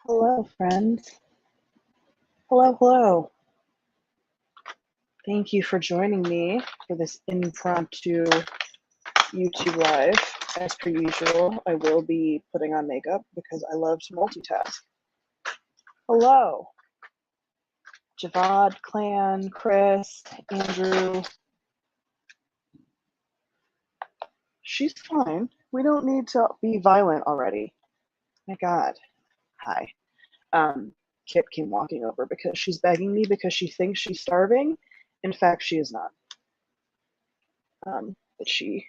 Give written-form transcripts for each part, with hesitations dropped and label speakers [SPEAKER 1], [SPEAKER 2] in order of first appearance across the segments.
[SPEAKER 1] Hello, friends. Hello, hello. Thank you for joining me for this impromptu YouTube live. As per usual, I will be putting on makeup because I love to multitask. Hello, Javad, Clan, Chris, Andrew. She's fine. We don't need to be violent already. My God. Hi. Kit came walking over because she's begging me because she thinks she's starving. In fact, she is not. But she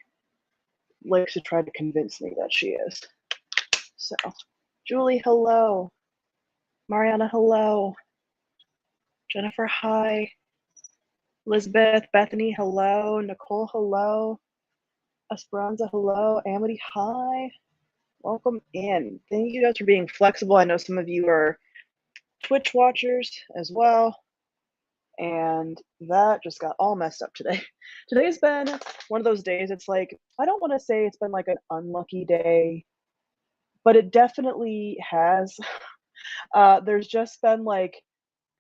[SPEAKER 1] likes to try to convince me that she is. So, Julie, hello. Mariana, hello. Jennifer, hi. Elizabeth, Bethany, hello. Nicole, hello. Esperanza, hello. Amity, hi. Welcome in. Thank you guys for being flexible. I know some of you are Twitch watchers as well. And that just got all messed up today. Today's been one of those days, it's like, I don't want to say it's been like an unlucky day, but it definitely has. There's just been like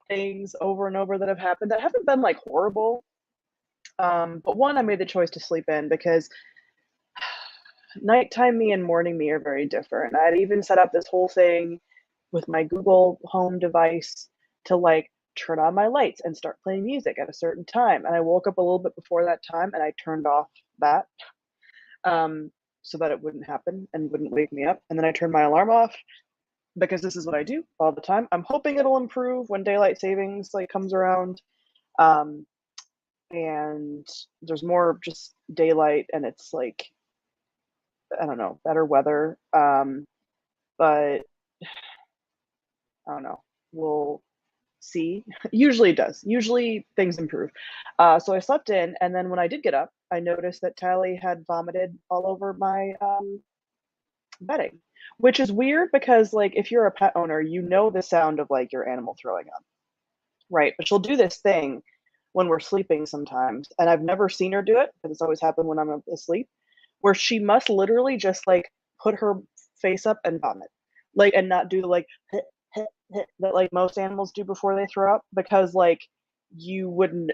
[SPEAKER 1] things over and over that have happened that haven't been like horrible. But one, I made the choice to sleep in because nighttime me and morning me are very different. I'd even set up this whole thing with my Google Home device to like turn on my lights and start playing music at a certain time. And I woke up a little bit before that time and I turned off that so that it wouldn't happen and wouldn't wake me up. And then I turned my alarm off because this is what I do all the time. I'm hoping it'll improve when daylight savings like comes around. Um, and there's more just daylight and it's like, I don't know, better weather. But I don't know. We'll see. Usually it does. Usually things improve. So I slept in, and then when I did get up, I noticed that Tally had vomited all over my bedding, which is weird because like if you're a pet owner, you know the sound of like your animal throwing up, right? But she'll do this thing when we're sleeping sometimes, and I've never seen her do it because it's always happened when I'm asleep, where she must literally just like put her face up and vomit, like, and not do like that like most animals do before they throw up, because like you would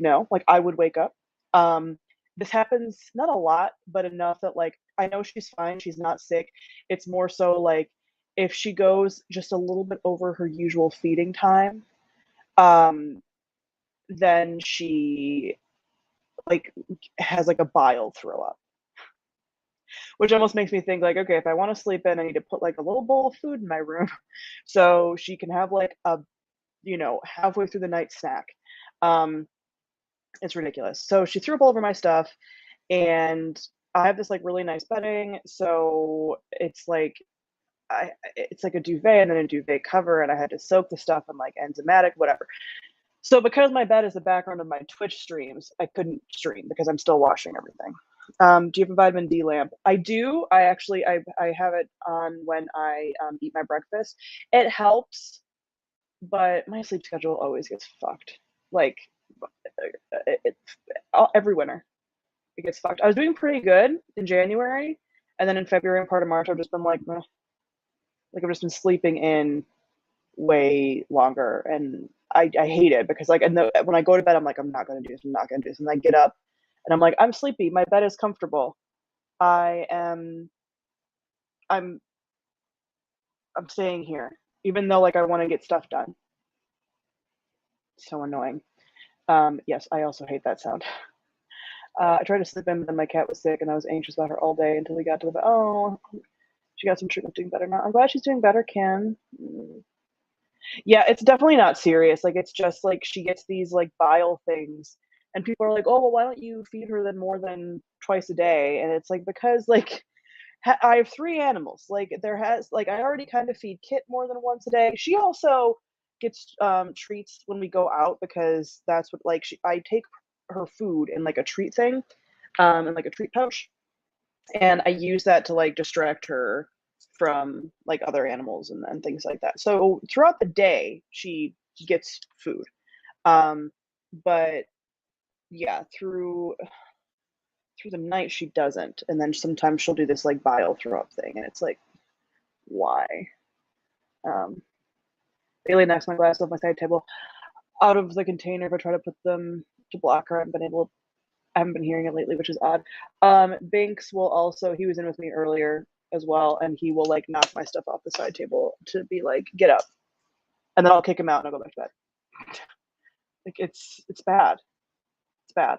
[SPEAKER 1] know, like I would wake up. Um, this happens not a lot, but enough that like I know she's fine, she's not sick. It's more so like if she goes just a little bit over her usual feeding time, um, then she like has like a bile throw up, which almost makes me think like, okay, if I want to sleep in, I need to put like a little bowl of food in my room so she can have like a, halfway through the night snack. Um, it's ridiculous. So she threw up all over my stuff, and I have this like really nice bedding, so it's like a duvet and then a duvet cover, and I had to soak the stuff in like enzymatic, whatever. So because my bed is the background of my Twitch streams, I couldn't stream because I'm still washing everything. Do you have a vitamin D lamp? I do. I have it on when I eat my breakfast. It helps, but my sleep schedule always gets fucked. Like it, every winter, it gets fucked. I was doing pretty good in January, and then in February and part of March, I've just been like, meh. Like I've just been sleeping in way longer, and I hate it because like, and when I go to bed, I'm like, I'm not gonna do this, I'm not gonna do this, and I get up, and I'm like, I'm sleepy, my bed is comfortable, I am, I'm, I'm staying here, even though like I want to get stuff done. So annoying. Yes, I also hate that sound. I tried to sleep in, but then my cat was sick, and I was anxious about her all day until we got to the bed. Oh, she got some treatment, doing better now. I'm glad she's doing better, Kim. Yeah, it's definitely not serious. Like it's just like she gets these like bile things, and people are like, "Oh, well, why don't you feed her then more than twice a day?" And it's like because like I have three animals. Like there has like I already kind of feed Kit more than once a day. She also gets treats when we go out because that's what like I take her food in like a treat thing, in like a treat pouch, and I use that to like distract her from like other animals and things like that. So throughout the day, she gets food, um, but yeah, through the night she doesn't, and then sometimes she'll do this like bile throw up thing, and it's like, why? They lay next to my glass off my side table. Out of the container, if I try to put them to block her, I haven't been hearing it lately, which is odd. Binks will also, he was in with me earlier as well, and he will like knock my stuff off the side table to be like, get up. And then I'll kick him out and I'll go back to bed. Like it's bad. It's bad.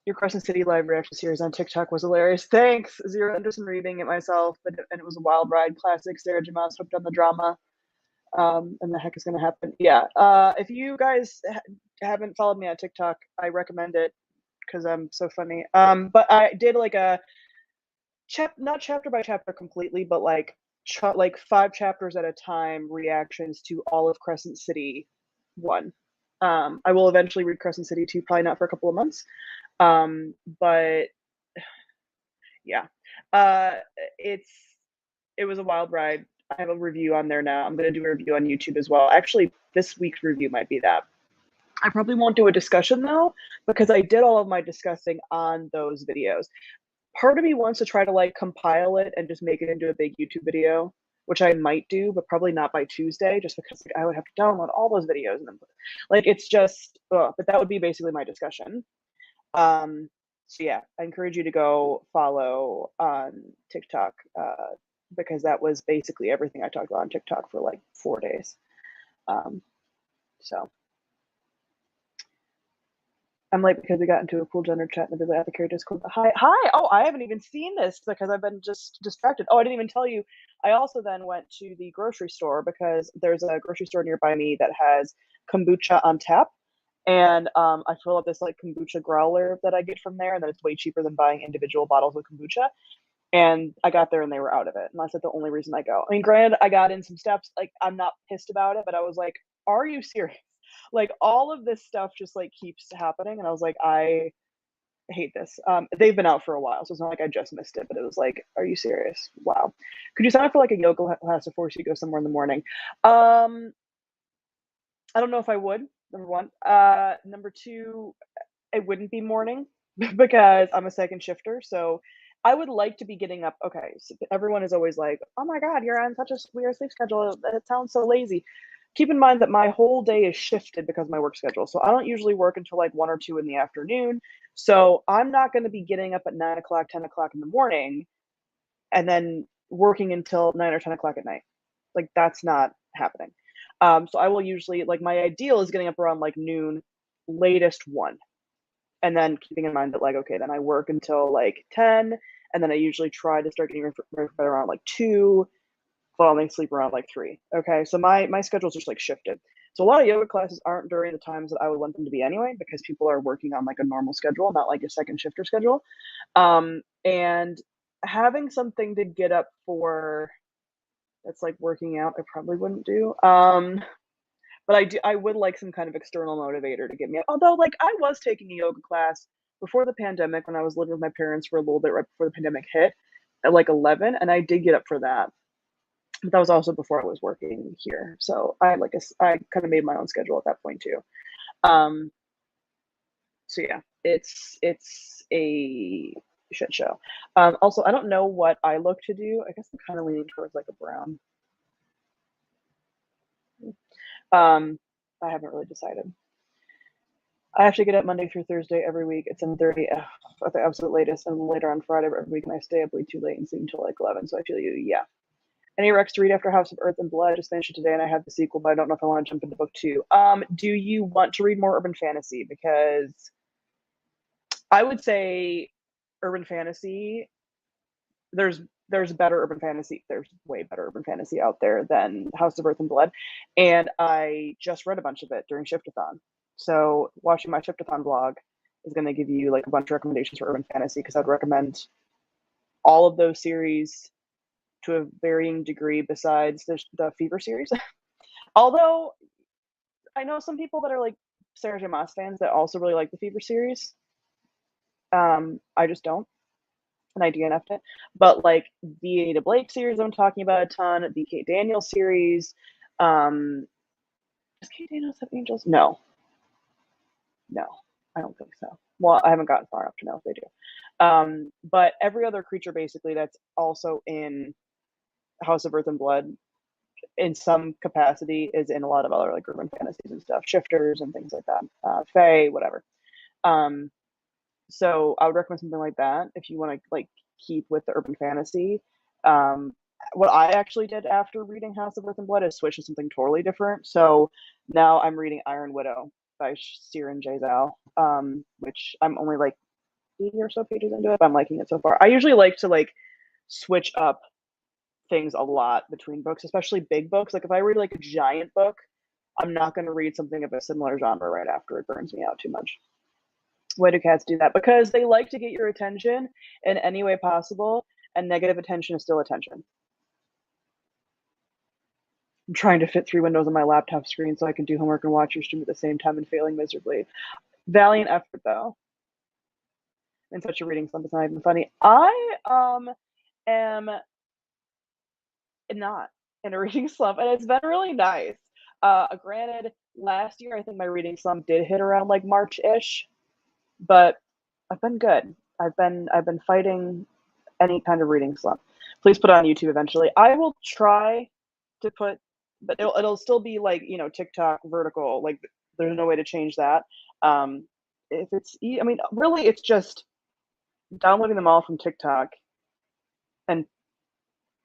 [SPEAKER 1] Your Crescent City live reaction series on TikTok was hilarious. Thanks. Zero interest in reading it myself, and it was a wild ride. Classic. Sarah Jamas hooked on the drama. And the heck is going to happen? Yeah. If you guys haven't followed me on TikTok, I recommend it because I'm so funny. But I did like a not chapter by chapter completely, but like 5 chapters at a time reactions to all of Crescent City 1. I will eventually read Crescent City 2, probably not for a couple of months. But yeah, it was a wild ride. I have a review on there now. I'm going to do a review on YouTube as well. Actually, this week's review might be that. I probably won't do a discussion though, because I did all of my discussing on those videos. Part of me wants to try to like compile it and just make it into a big YouTube video, which I might do, but probably not by Tuesday, just because like, I would have to download all those videos and then like it's just, but that would be basically my discussion. So yeah, I encourage you to go follow on TikTok because that was basically everything I talked about on TikTok for like 4 days. So I'm like, because we got into a cool gender chat in the Apothecary Discord. Hi. Oh, I haven't even seen this because I've been just distracted. Oh, I didn't even tell you. I also then went to the grocery store because there's a grocery store nearby me that has kombucha on tap. And I fill up this like kombucha growler that I get from there, and then it's way cheaper than buying individual bottles of kombucha. And I got there and they were out of it. And that's like the only reason I go. I mean, granted, I got in some steps. Like, I'm not pissed about it, but I was like, are you serious? Like, all of this stuff just like keeps happening. And I was like, I hate this. They've been out for a while, so it's not like I just missed it, but it was like, are you serious? Wow. Could you sign up for like a yoga class to force you to go somewhere in the morning? I don't know if I would, number one. Number two, it wouldn't be morning because I'm a second shifter. So I would like to be getting up. Okay, so everyone is always like, oh my God, you're on such a weird sleep schedule. It sounds so lazy. Keep in mind that my whole day is shifted because of my work schedule. So I don't usually work until like 1 or 2 in the afternoon. So I'm not going to be getting up at 9 o'clock, 10 o'clock in the morning and then working until 9 or 10 o'clock at night. Like that's not happening. So I will usually, like, my ideal is getting up around like noon, latest 1. And then keeping in mind that like, okay, then I work until like 10, and then I usually try to start getting ready for bed around like 2, falling asleep around like 3. Okay, so my schedule's just like shifted. So a lot of yoga classes aren't during the times that I would want them to be anyway, because people are working on like a normal schedule, not like a second shifter schedule. And having something to get up for that's like working out, I probably wouldn't do. But I would like some kind of external motivator to get me up. Although, like, I was taking a yoga class before the pandemic when I was living with my parents for a little bit right before the pandemic hit at like 11, and I did get up for that. But that was also before I was working here. So I kind of made my own schedule at that point too. So yeah, it's a shit show. Also, I don't know what I look to do. I guess I'm kind of leaning towards like a brown. I haven't really decided. I have to get up Monday through Thursday every week at 7:30 at the absolute latest, and later on Friday every week, and I stay up way too late and sleep until like 11. So I feel you. Yeah. Any Rex to read after House of Earth and Blood? I just finished it today, and I have the sequel, but I don't know if I want to jump into book 2. Do you want to read more urban fantasy? Because I would say urban fantasy. There's better urban fantasy. There's way better urban fantasy out there than House of Earth and Blood, and I just read a bunch of it during Shiftathon. So watching my Shiftathon blog is going to give you like a bunch of recommendations for urban fantasy, because I'd recommend all of those series to a varying degree besides the Fever series. Although I know some people that are like Sarah J. Maas fans that also really like the Fever series. I just don't. And I DNF'd it. But like the Ada Blake series I'm talking about a ton, the Kate Daniels series. Does Kate Daniels have angels? No, I don't think so. Well, I haven't gotten far enough to know if they do. But every other creature basically that's also in House of Earth and Blood in some capacity is in a lot of other like urban fantasies and stuff, shifters and things like that, fae, whatever. Um, so I would recommend something like that if you want to like keep with the urban fantasy. Um, what I actually did after reading House of Earth and Blood is switch to something totally different. So now I'm reading Iron Widow by Syrian Jaisal, which I'm only like 80 or so pages into it. But I'm liking it so far. I usually like to like switch up things a lot between books, especially big books. Like if I read like a giant book, I'm not going to read something of a similar genre right after. It burns me out too much. Why do cats do that? Because they like to get your attention in any way possible, and negative attention is still attention. I'm trying to fit 3 windows on my laptop screen so I can do homework and watch your stream at the same time and failing miserably. Valiant effort, though. In such a reading slump, it's not even funny. I am not in a reading slump, and it's been really nice. Granted, last year I think my reading slump did hit around like March-ish, but I've been good. I've been fighting any kind of reading slump. Please put it on YouTube eventually. I will try to put, but it'll still be like, you know, TikTok vertical. Like there's no way to change that. If it's, I mean, really, it's just downloading them all from TikTok and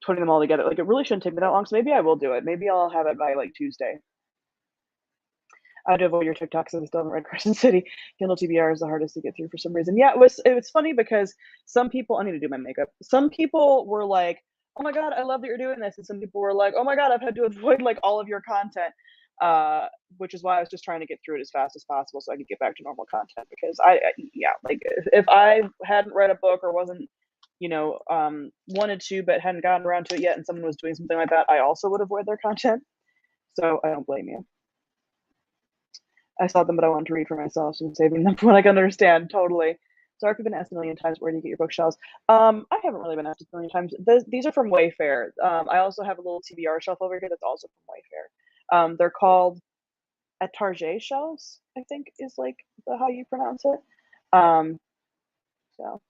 [SPEAKER 1] putting them all together. Like it really shouldn't take me that long. So maybe I will do it. Maybe I'll have it by like Tuesday. I had to avoid your TikToks because I still haven't read Crescent City. Kindle TBR is the hardest to get through for some reason. Yeah, it was funny because some people, I need to do my makeup. Some people were like, "Oh my god, I love that you're doing this," and some people were like, "Oh my god, I've had to avoid like all of your content," which is why I was just trying to get through it as fast as possible so I could get back to normal content. Because yeah, like if I hadn't read a book or wasn't, you know, wanted to but hadn't gotten around to it yet, and someone was doing something like that, I also would avoid their content. So I don't blame you. I saw them, but I wanted to read for myself, so I'm saving them for when I can understand. Totally. Sorry, I've been asked a million times, where do you get your bookshelves? I haven't really been asked a million times. These are from Wayfair. I also have a little TBR shelf over here that's also from Wayfair. They're called Astrology shelves, I think is like how you pronounce it. So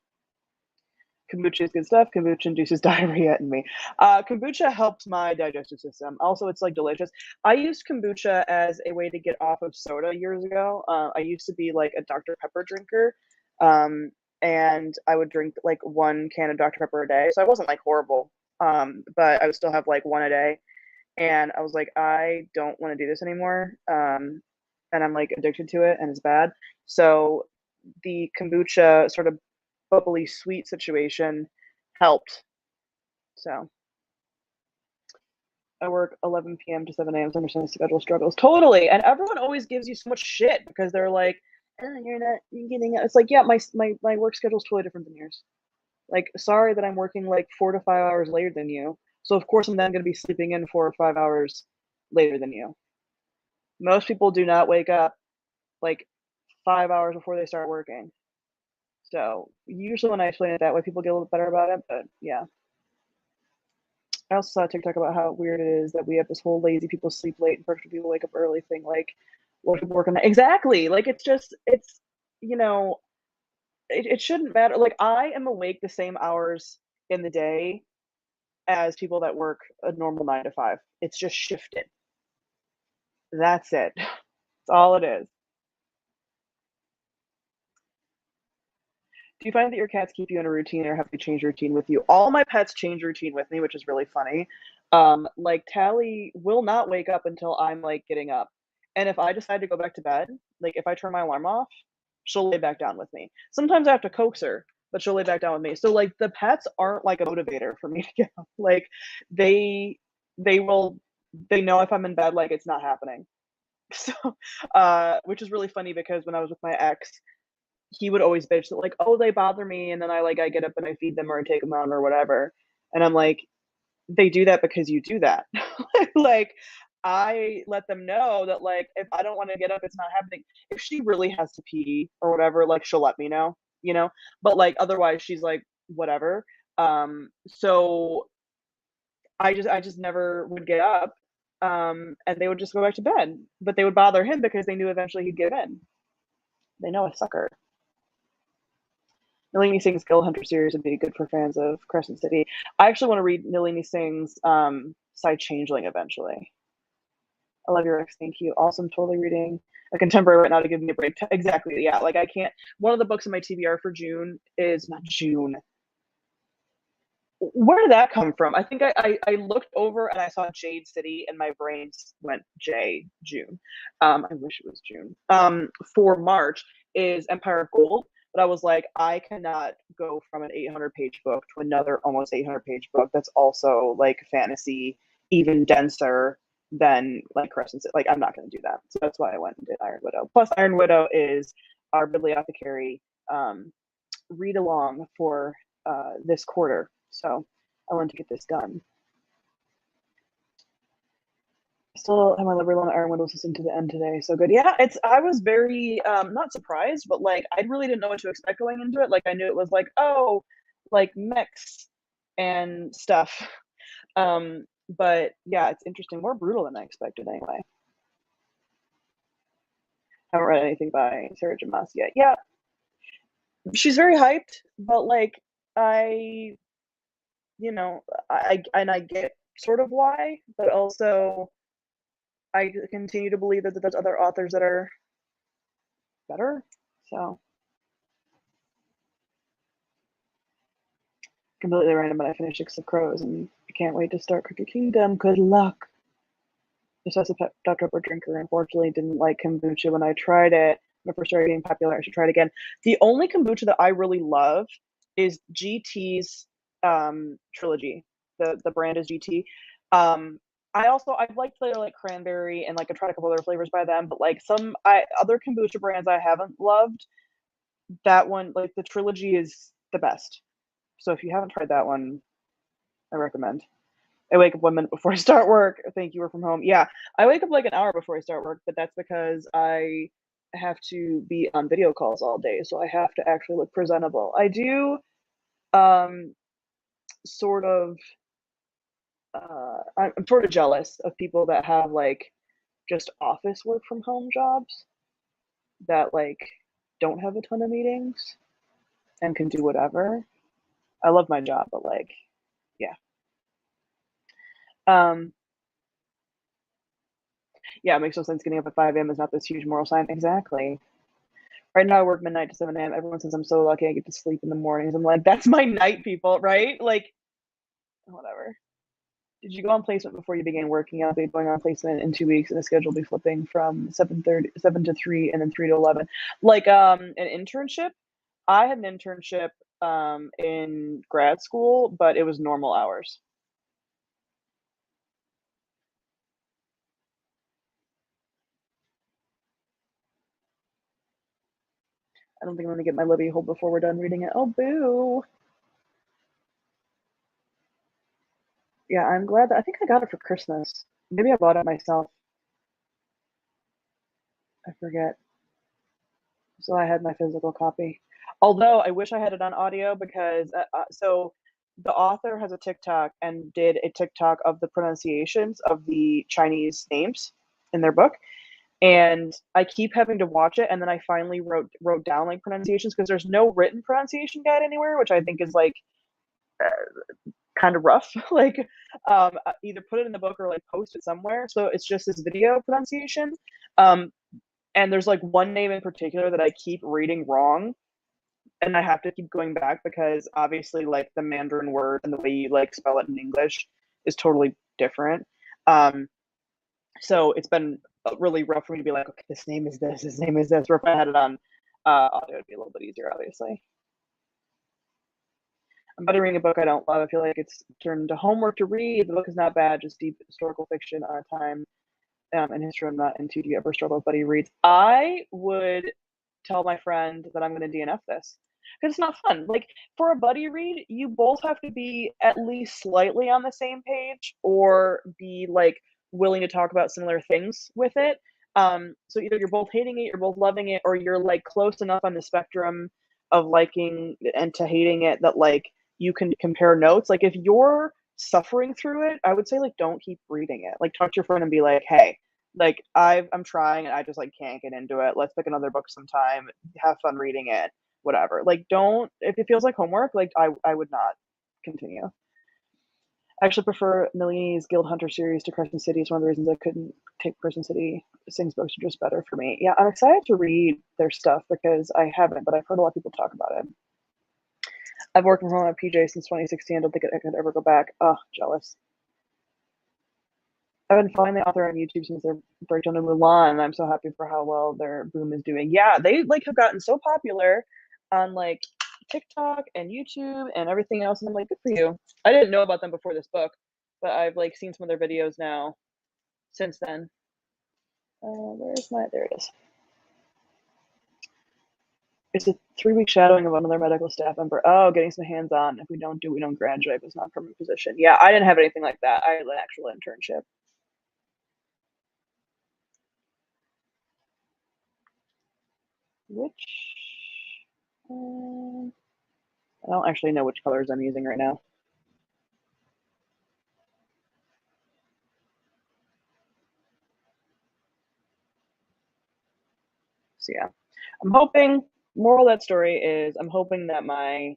[SPEAKER 1] kombucha is good stuff. Kombucha induces diarrhea in me. Kombucha helps my digestive system. Also, it's like delicious. I used kombucha as a way to get off of soda years ago. I used to be like a Dr. Pepper drinker. And I would drink like 1 can of Dr. Pepper a day. So I wasn't like horrible. But I would still have like 1 a day. And I was like, I don't want to do this anymore. And I'm like addicted to it and it's bad. So the kombucha sort of bubbly sweet situation helped. So I work 11 p.m. to 7 a.m. So I understand the schedule struggles. Totally. And everyone always gives you so much shit because they're like, oh, you're not getting it. It's like, yeah, my work schedule is totally different than yours. Like, sorry that I'm working like 4 to 5 hours later than you. So of course I'm then going to be sleeping in 4 or 5 hours later than you. Most people do not wake up like 5 hours before they start working. So usually when I explain it that way, people get a little bit better about it. But yeah. I also saw a TikTok about how weird it is that we have this whole lazy people sleep late and productive people wake up early thing. Like, what people work on that? Exactly. Like, it's just, it's, you know, it shouldn't matter. Like, I am awake the same hours in the day as people that work a normal 9 to 5. It's just shifted. That's it. That's all it is. Do you find that your cats keep you in a routine or have they changed routine with you? All my pets change routine with me, which is really funny. Like Tally will not wake up until I'm like getting up. And if I decide to go back to bed, like if I turn my alarm off, she'll lay back down with me. Sometimes I have to coax her, but she'll lay back down with me. So like the pets aren't like a motivator for me to get up. Like they they will they know if I'm in bed, like it's not happening. So which is really funny because when I was with my ex, he would always bitch that like, oh, they bother me, and then I get up and I feed them or I take them out or whatever, and I'm like, they do that because you do that. Like, I let them know that like if I don't want to get up, it's not happening. If she really has to pee or whatever, like she'll let me know, you know. But like otherwise, she's like whatever. So I just never would get up, and they would just go back to bed. But they would bother him because they knew eventually he'd give in. They know a sucker. Nalini Singh's Guild Hunter series would be good for fans of Crescent City. I actually want to read Nalini Singh's Side Changeling eventually. I love your ex. Thank you. Awesome. Totally reading a contemporary right now to give me a break. Exactly. Yeah. Like I can't. One of the books in my TBR for June is not June. Where did that come from? I think I looked over and I saw Jade City and my brain went June. I wish it was June. For March is Empire of Gold, but I was like, I cannot go from an 800-page book to another almost 800-page book that's also like fantasy, even denser than like Crescent City. Like I'm not going to do that. So that's why I went and did Iron Widow. Plus, Iron Widow is our bibliothecary read along for this quarter. So I wanted to get this done. Still have my library on Iron Widow listened to the end today. So good. Yeah, I was very not surprised, but like I really didn't know what to expect going into it. Like I knew it was like, oh, like mechs and stuff. But yeah, it's interesting. More brutal than I expected anyway. Haven't read anything by Sarah J. Maas yet. Yeah. She's very hyped, but like I I get sort of why, but also I continue to believe that there's other authors that are better. So completely random, but I finished Six of Crows and I can't wait to start Crooked Kingdom. Good luck. Just as a Dr. Pepper drinker, unfortunately didn't like kombucha when I tried it. When it first started getting popular, I should try it again. The only kombucha that I really love is GT's trilogy. The brand is GT. I've liked the like cranberry and like I tried a couple other flavors by them, but like some other kombucha brands I haven't loved. That one, like the trilogy, is the best. So if you haven't tried that one, I recommend. I wake up 1 minute before I start work. Thank you, work from home. Yeah, I wake up like an hour before I start work, but that's because I have to be on video calls all day, so I have to actually look presentable. I do sort of I'm sort of jealous of people that have like just office work from home jobs that like don't have a ton of meetings and can do whatever. I love my job, but like, yeah. Um, yeah, it makes no sense getting up at 5 a.m. is not this huge moral sign. Exactly. Right now I work midnight to 7 a.m. Everyone says I'm so lucky I get to sleep in the mornings. I'm like, that's my night, people, right? Like, whatever. Did you go on placement before you began working? I'll be going on placement in 2 weeks, and the schedule will be flipping from 7 to 3, and then 3 to 11. Like an internship. I had an internship in grad school, but it was normal hours. I don't think I'm gonna get my Libby hold before we're done reading it. Oh, boo. Yeah, I'm glad that I think I got it for Christmas. Maybe I bought it myself. I forget. So I had my physical copy. Although I wish I had it on audio because so the author has a TikTok and did a TikTok of the pronunciations of the Chinese names in their book. And I keep having to watch it, and then I finally wrote down like pronunciations because there's no written pronunciation guide anywhere, which I think is like kind of rough. Like either put it in the book or like post it somewhere. So it's just this video pronunciation. And there's like one name in particular that I keep reading wrong, and I have to keep going back because obviously like the Mandarin word and the way you like spell it in English is totally different. So it's been really rough for me to be like, okay, this name is this name is this. Or if I had it on audio, it'd be a little bit easier, obviously. I'm about to read a book I don't love. I feel like it's turned into homework to read. The book is not bad, just deep historical fiction on a time and history I'm not into. Do you ever struggle with buddy reads? I would tell my friend that I'm going to DNF this because it's not fun. Like for a buddy read, you both have to be at least slightly on the same page or be like willing to talk about similar things with it. So either you're both hating it, you're both loving it, or you're like close enough on the spectrum of liking and to hating it that like you can compare notes. Like if you're suffering through it, I would say like don't keep reading it. Like talk to your friend and be like, hey, like I'm trying and I just like can't get into it. Let's pick another book sometime. Have fun reading it. Whatever. Like don't if it feels like homework, like I would not continue. I actually prefer Nalini's Guild Hunter series to Crescent City. It's one of the reasons I couldn't take Crescent City. Sing's books are just better for me. Yeah, I'm excited to read their stuff because I haven't, but I've heard a lot of people talk about it. I've worked from home at PJ since 2016. I don't think I could ever go back. Oh, jealous. I've been following the author on YouTube since their breakdown of Mulan, and I'm so happy for how well their boom is doing. Yeah, they like have gotten so popular on like TikTok and YouTube and everything else, and I'm like, good for you. I didn't know about them before this book, but I've like seen some of their videos now since then. Where's my? There it is. It's a 3-week shadowing of another medical staff member. Oh, getting some hands-on. If we don't do, we don't graduate. It's not a permanent position. Yeah, I didn't have anything like that. I had an actual internship. Which I don't actually know which colors I'm using right now. So yeah, I'm hoping. Moral of that story is I'm hoping that my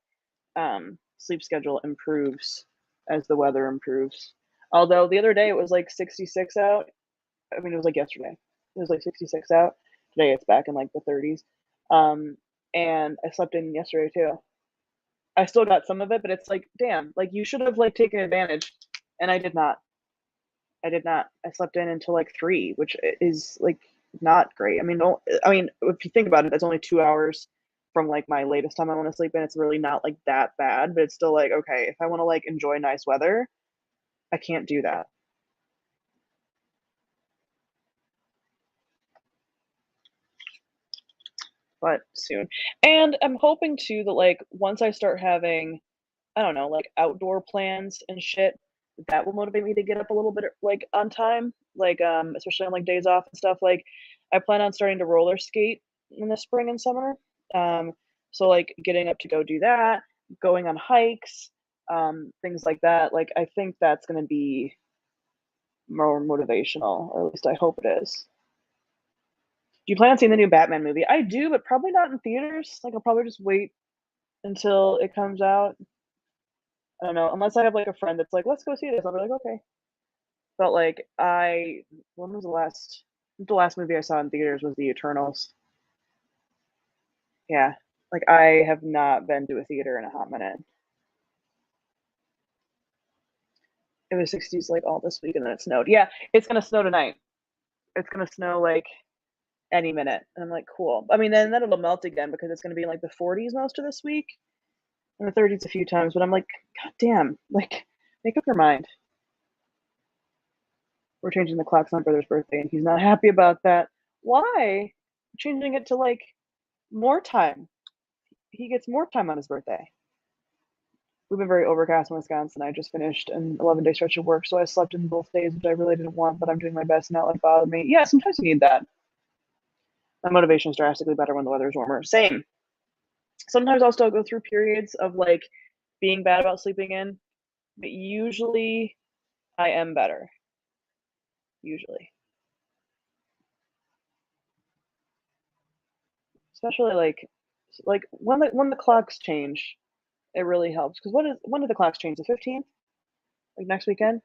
[SPEAKER 1] sleep schedule improves as the weather improves. Although the other day it was like 66 out. I mean, it was like yesterday. It was like 66 out. Today it's back in like the 30s. And I slept in yesterday too. I still got some of it, but it's like, damn, like you should have like taken advantage, and I did not. I did not. I slept in until like 3, which is like not great. I mean, if you think about it, that's only 2 hours from like my latest time I want to sleep in. It's really not like that bad, but it's still like, okay, if I want to like enjoy nice weather, I can't do that. But soon. And I'm hoping too that like once I start having, I don't know, like outdoor plans and shit, that will motivate me to get up a little bit like on time, like especially on like days off and stuff. Like I plan on starting to roller skate in the spring and summer. Um so like getting up to go do that, going on hikes, things like that. Like I think that's going to be more motivational, or at least I hope it is. Do you plan on seeing the new Batman movie? I do, but probably not in theaters. Like I'll probably just wait until it comes out. I don't know, unless I have like a friend that's like, let's go see this. I'll be like, okay. But like when was the last movie I saw in theaters was The Eternals. Yeah. Like I have not been to a theater in a hot minute. It was 60s like all this week and then it snowed. Yeah, it's gonna snow tonight. It's gonna snow like any minute. And I'm like, cool. I mean, then it'll melt again because it's gonna be in like the 40s most of this week and the 30s a few times. But I'm like, God damn, like make up your mind. We're changing the clocks on my brother's birthday and he's not happy about that. Why? Changing it to like more time. He gets more time on his birthday. We've been very overcast in Wisconsin. I just finished an 11-day stretch of work, so I slept in both days, which I really didn't want, but I'm doing my best not let it bother me. Yeah, sometimes you need that. My motivation is drastically better when the weather is warmer. Same. Sometimes I'll still go through periods of like being bad about sleeping in, but usually I am better. Usually. Especially like when the clocks change, it really helps. Because when did the clocks change? The 15th? Like next weekend?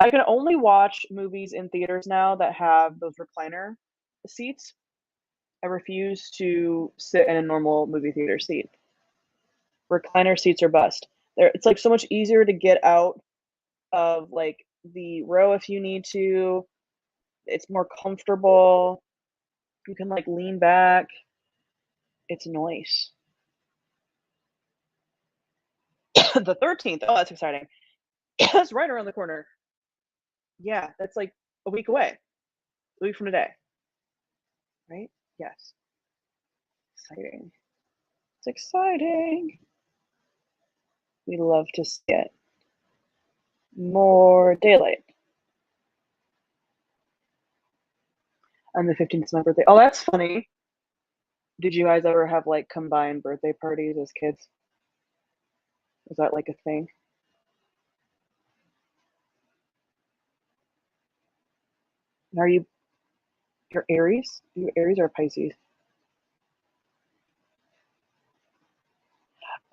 [SPEAKER 1] I can only watch movies in theaters now that have those recliner seats. I refuse to sit in a normal movie theater seat. Recliner seats are bust. It's like so much easier to get out of like the row if you need to. It's more comfortable. You can like lean back. It's nice. The 13th. Oh, that's exciting. That's right around the corner. Yeah, that's like a week away. A week from today. Right? Yes. Exciting. It's exciting. We love to see it. More daylight. On the 15th is my birthday. Oh, that's funny. Did you guys ever have like combined birthday parties as kids? Was that like a thing? Are you're Aries? Are you Aries or Pisces?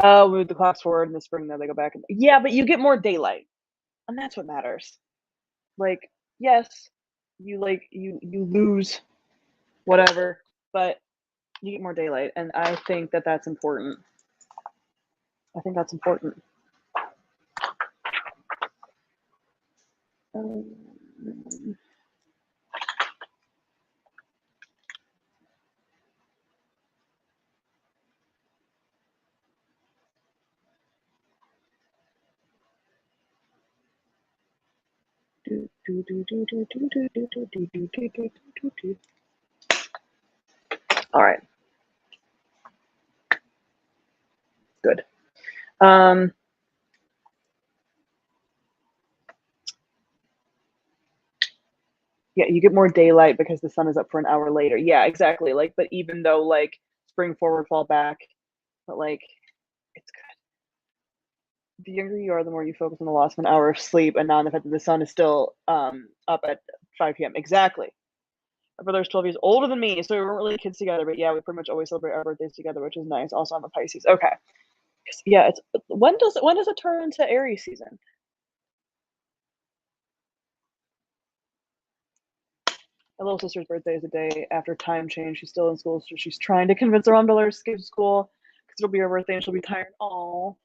[SPEAKER 1] Oh, move the clocks forward in the spring, then they go back. Yeah, but you get more daylight, and that's what matters. Like, yes, you lose whatever, but you get more daylight, and I think that that's important. I think that's important. Um, All right, good. Um, yeah, you get more daylight because the sun is up for an hour later. Yeah, exactly. Like, but even though like spring forward, fall back, but like it's the younger you are, the more you focus on the loss of an hour of sleep and not on the fact that the sun is still up at 5 p.m. Exactly. My brother's 12 years older than me, so we weren't really kids together, but yeah, we pretty much always celebrate our birthdays together, which is nice. Also, I'm a Pisces. Okay. Yeah, it's when does it turn into Aries season? My little sister's birthday is the day after time change. She's still in school, so she's trying to convince her mom to let her skip school because it'll be her birthday and she'll be tired. Oh,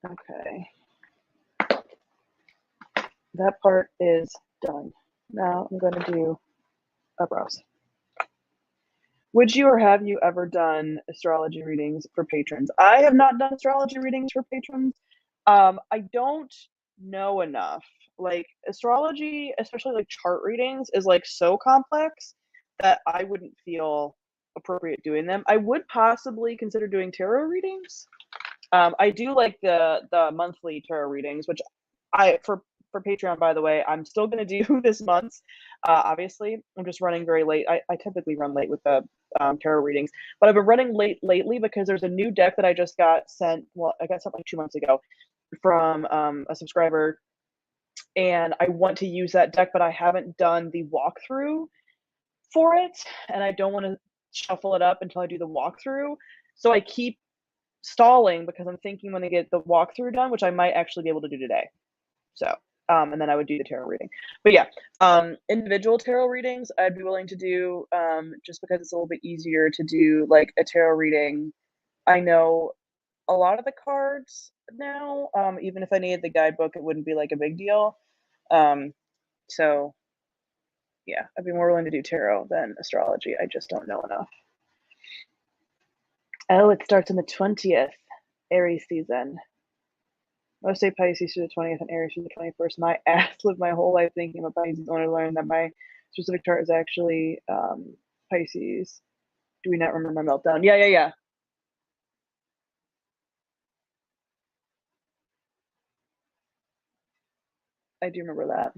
[SPEAKER 1] okay. That part is done. Now I'm going to do eyebrows. Would you or have you ever done astrology readings for patrons? I have not done astrology readings for patrons. I don't know enough. Like astrology, especially like chart readings, is like so complex that I wouldn't feel appropriate doing them. I would possibly consider doing tarot readings. I do like the monthly tarot readings, which I for Patreon, by the way, I'm still gonna do this month. Obviously, I'm just running very late. I typically run late with the tarot readings, but I've been running late lately because there's a new deck that I just got sent. Well, I got sent like 2 months ago from a subscriber, and I want to use that deck, but I haven't done the walkthrough for it, and I don't want to shuffle it up until I do the walkthrough. So I keep stalling because I'm thinking when I get the walkthrough done, which I might actually be able to do today. So, and then I would do the tarot reading. But yeah, individual tarot readings I'd be willing to do just because it's a little bit easier to do like a tarot reading. I know a lot of the cards now. Even if I needed the guidebook, it wouldn't be like a big deal. Um, so yeah, I'd be more willing to do tarot than astrology. I just don't know enough. Oh, it starts on the 20th, Aries season. Most say Pisces through the 20th and Aries through the 21st. My ass lived my whole life thinking about Pisces, only to learn that my specific chart is actually Pisces. Do we not remember my meltdown? Yeah, yeah, yeah. I do remember that.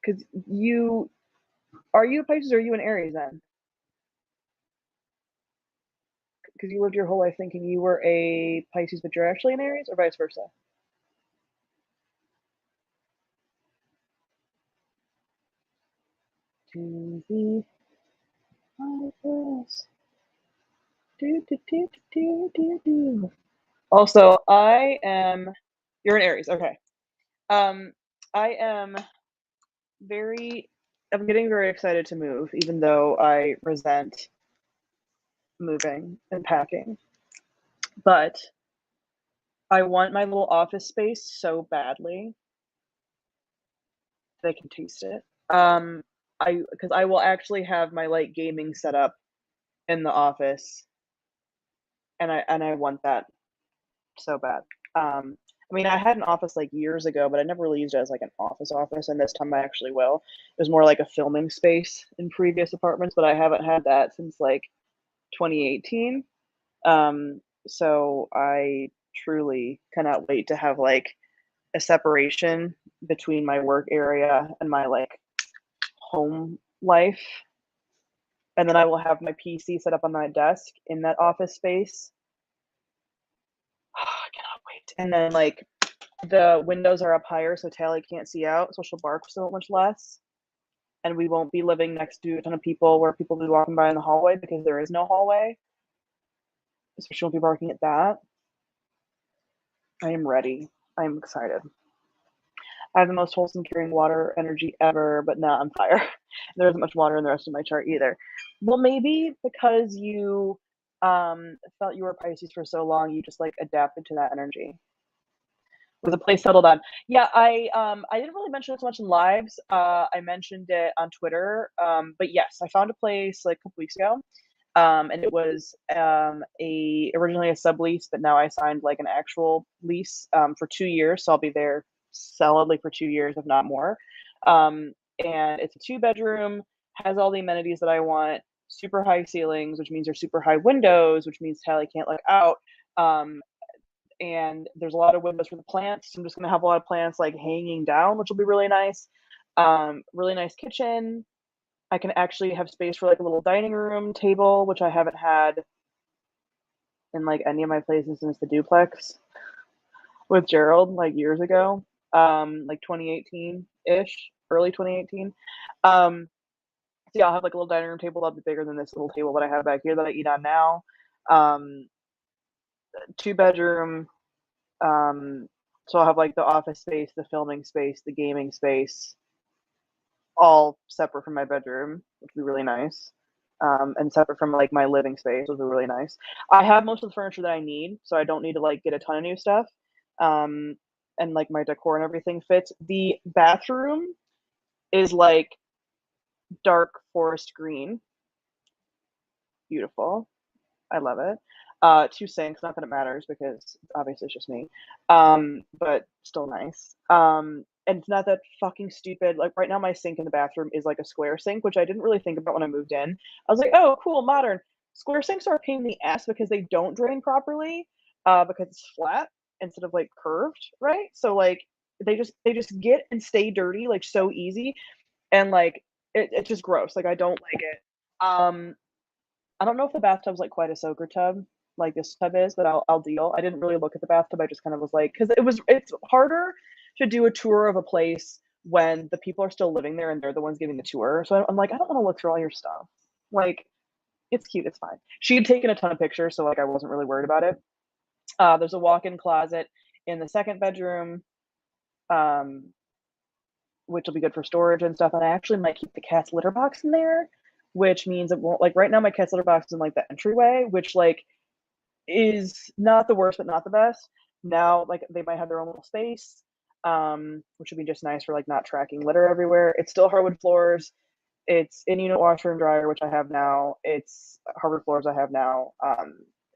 [SPEAKER 1] Because are you a Pisces or are you an Aries then? Because you lived your whole life thinking you were a Pisces, but you're actually an Aries, or vice versa? To the Pisces. Do, do, do, do, do, do. Also, you're an Aries, okay. Um, I am very I'm getting very excited to move, even though I resent moving and packing. But I want my little office space so badly that I can taste it. I because I will actually have my like gaming setup in the office, and I want that so bad. I mean, I had an office like years ago, but I never really used it as like an office, and this time I actually will. It was more like a filming space in previous apartments, but I haven't had that since like 2018. So I truly cannot wait to have like a separation between my work area and my like home life. And then I will have my PC set up on my desk in that office space. I cannot wait. And then like the windows are up higher so Tally can't see out, so she'll bark so much less. and we won't be living next to a ton of people where people will be walking by in the hallway because there is no hallway. So she won't be barking at that. I am ready. I'm excited. I have the most wholesome curing water energy ever, but not on fire. There isn't much water in the rest of my chart either. Well, maybe because you felt you were Pisces for so long, you just like adapted to that energy. With a place settled on. Yeah, I didn't really mention it so much in lives. I mentioned it on Twitter. But yes, I found a place like a couple weeks ago. And it was originally a sublease, but now I signed like an actual lease for 2 years. So I'll be there solidly for 2 years, if not more. And it's a 2-bedroom, has all the amenities that I want, super high ceilings, which means there's super high windows, which means Tally can't look out. And there's a lot of windows for the plants. I'm just gonna have a lot of plants like hanging down, which will be really nice. Really nice kitchen. I can actually have space for like a little dining room table, which I haven't had in like any of my places since the duplex with Gerald like years ago, like 2018-ish, early 2018. So yeah, I'll have like a little dining room table that'll be bigger than this little table that I have back here that I eat on now. 2-bedroom. So I'll have like the office space, the filming space, the gaming space, all separate from my bedroom, which would be really nice. And separate from like my living space, which would be really nice. I have most of the furniture that I need, so I don't need to like get a ton of new stuff. And like my decor and everything fits. The bathroom is like dark forest green. Beautiful. I love it. 2 sinks, not that it matters because obviously it's just me. But still nice. And it's not that fucking stupid. Like right now, my sink in the bathroom is like a square sink, which I didn't really think about when I moved in. I was like, oh, cool, modern. Square sinks are a pain in the ass because they don't drain properly, because it's flat instead of like curved, right? So like they just get and stay dirty like so easy, and like it's just gross. Like I don't like it. I don't know if the bathtub's like quite a soaker tub like this tub is, but I'll deal. I didn't really look at the bathtub. I just kind of was like, because it's harder to do a tour of a place when the people are still living there and they're the ones giving the tour. So I'm like, I don't want to look through all your stuff. Like, it's cute, it's fine. She had taken a ton of pictures, so like I wasn't really worried about it. There's a walk-in closet in the second bedroom, um, which will be good for storage and stuff. And I actually might keep the cat's litter box in there, which means it won't like right now my cat's litter box is in like the entryway, which like is not the worst but not the best. Now like they might have their own little space, which would be just nice for like not tracking litter everywhere. It's still hardwood floors. It's in unit washer and dryer, which I have now. It's hardwood floors I have now.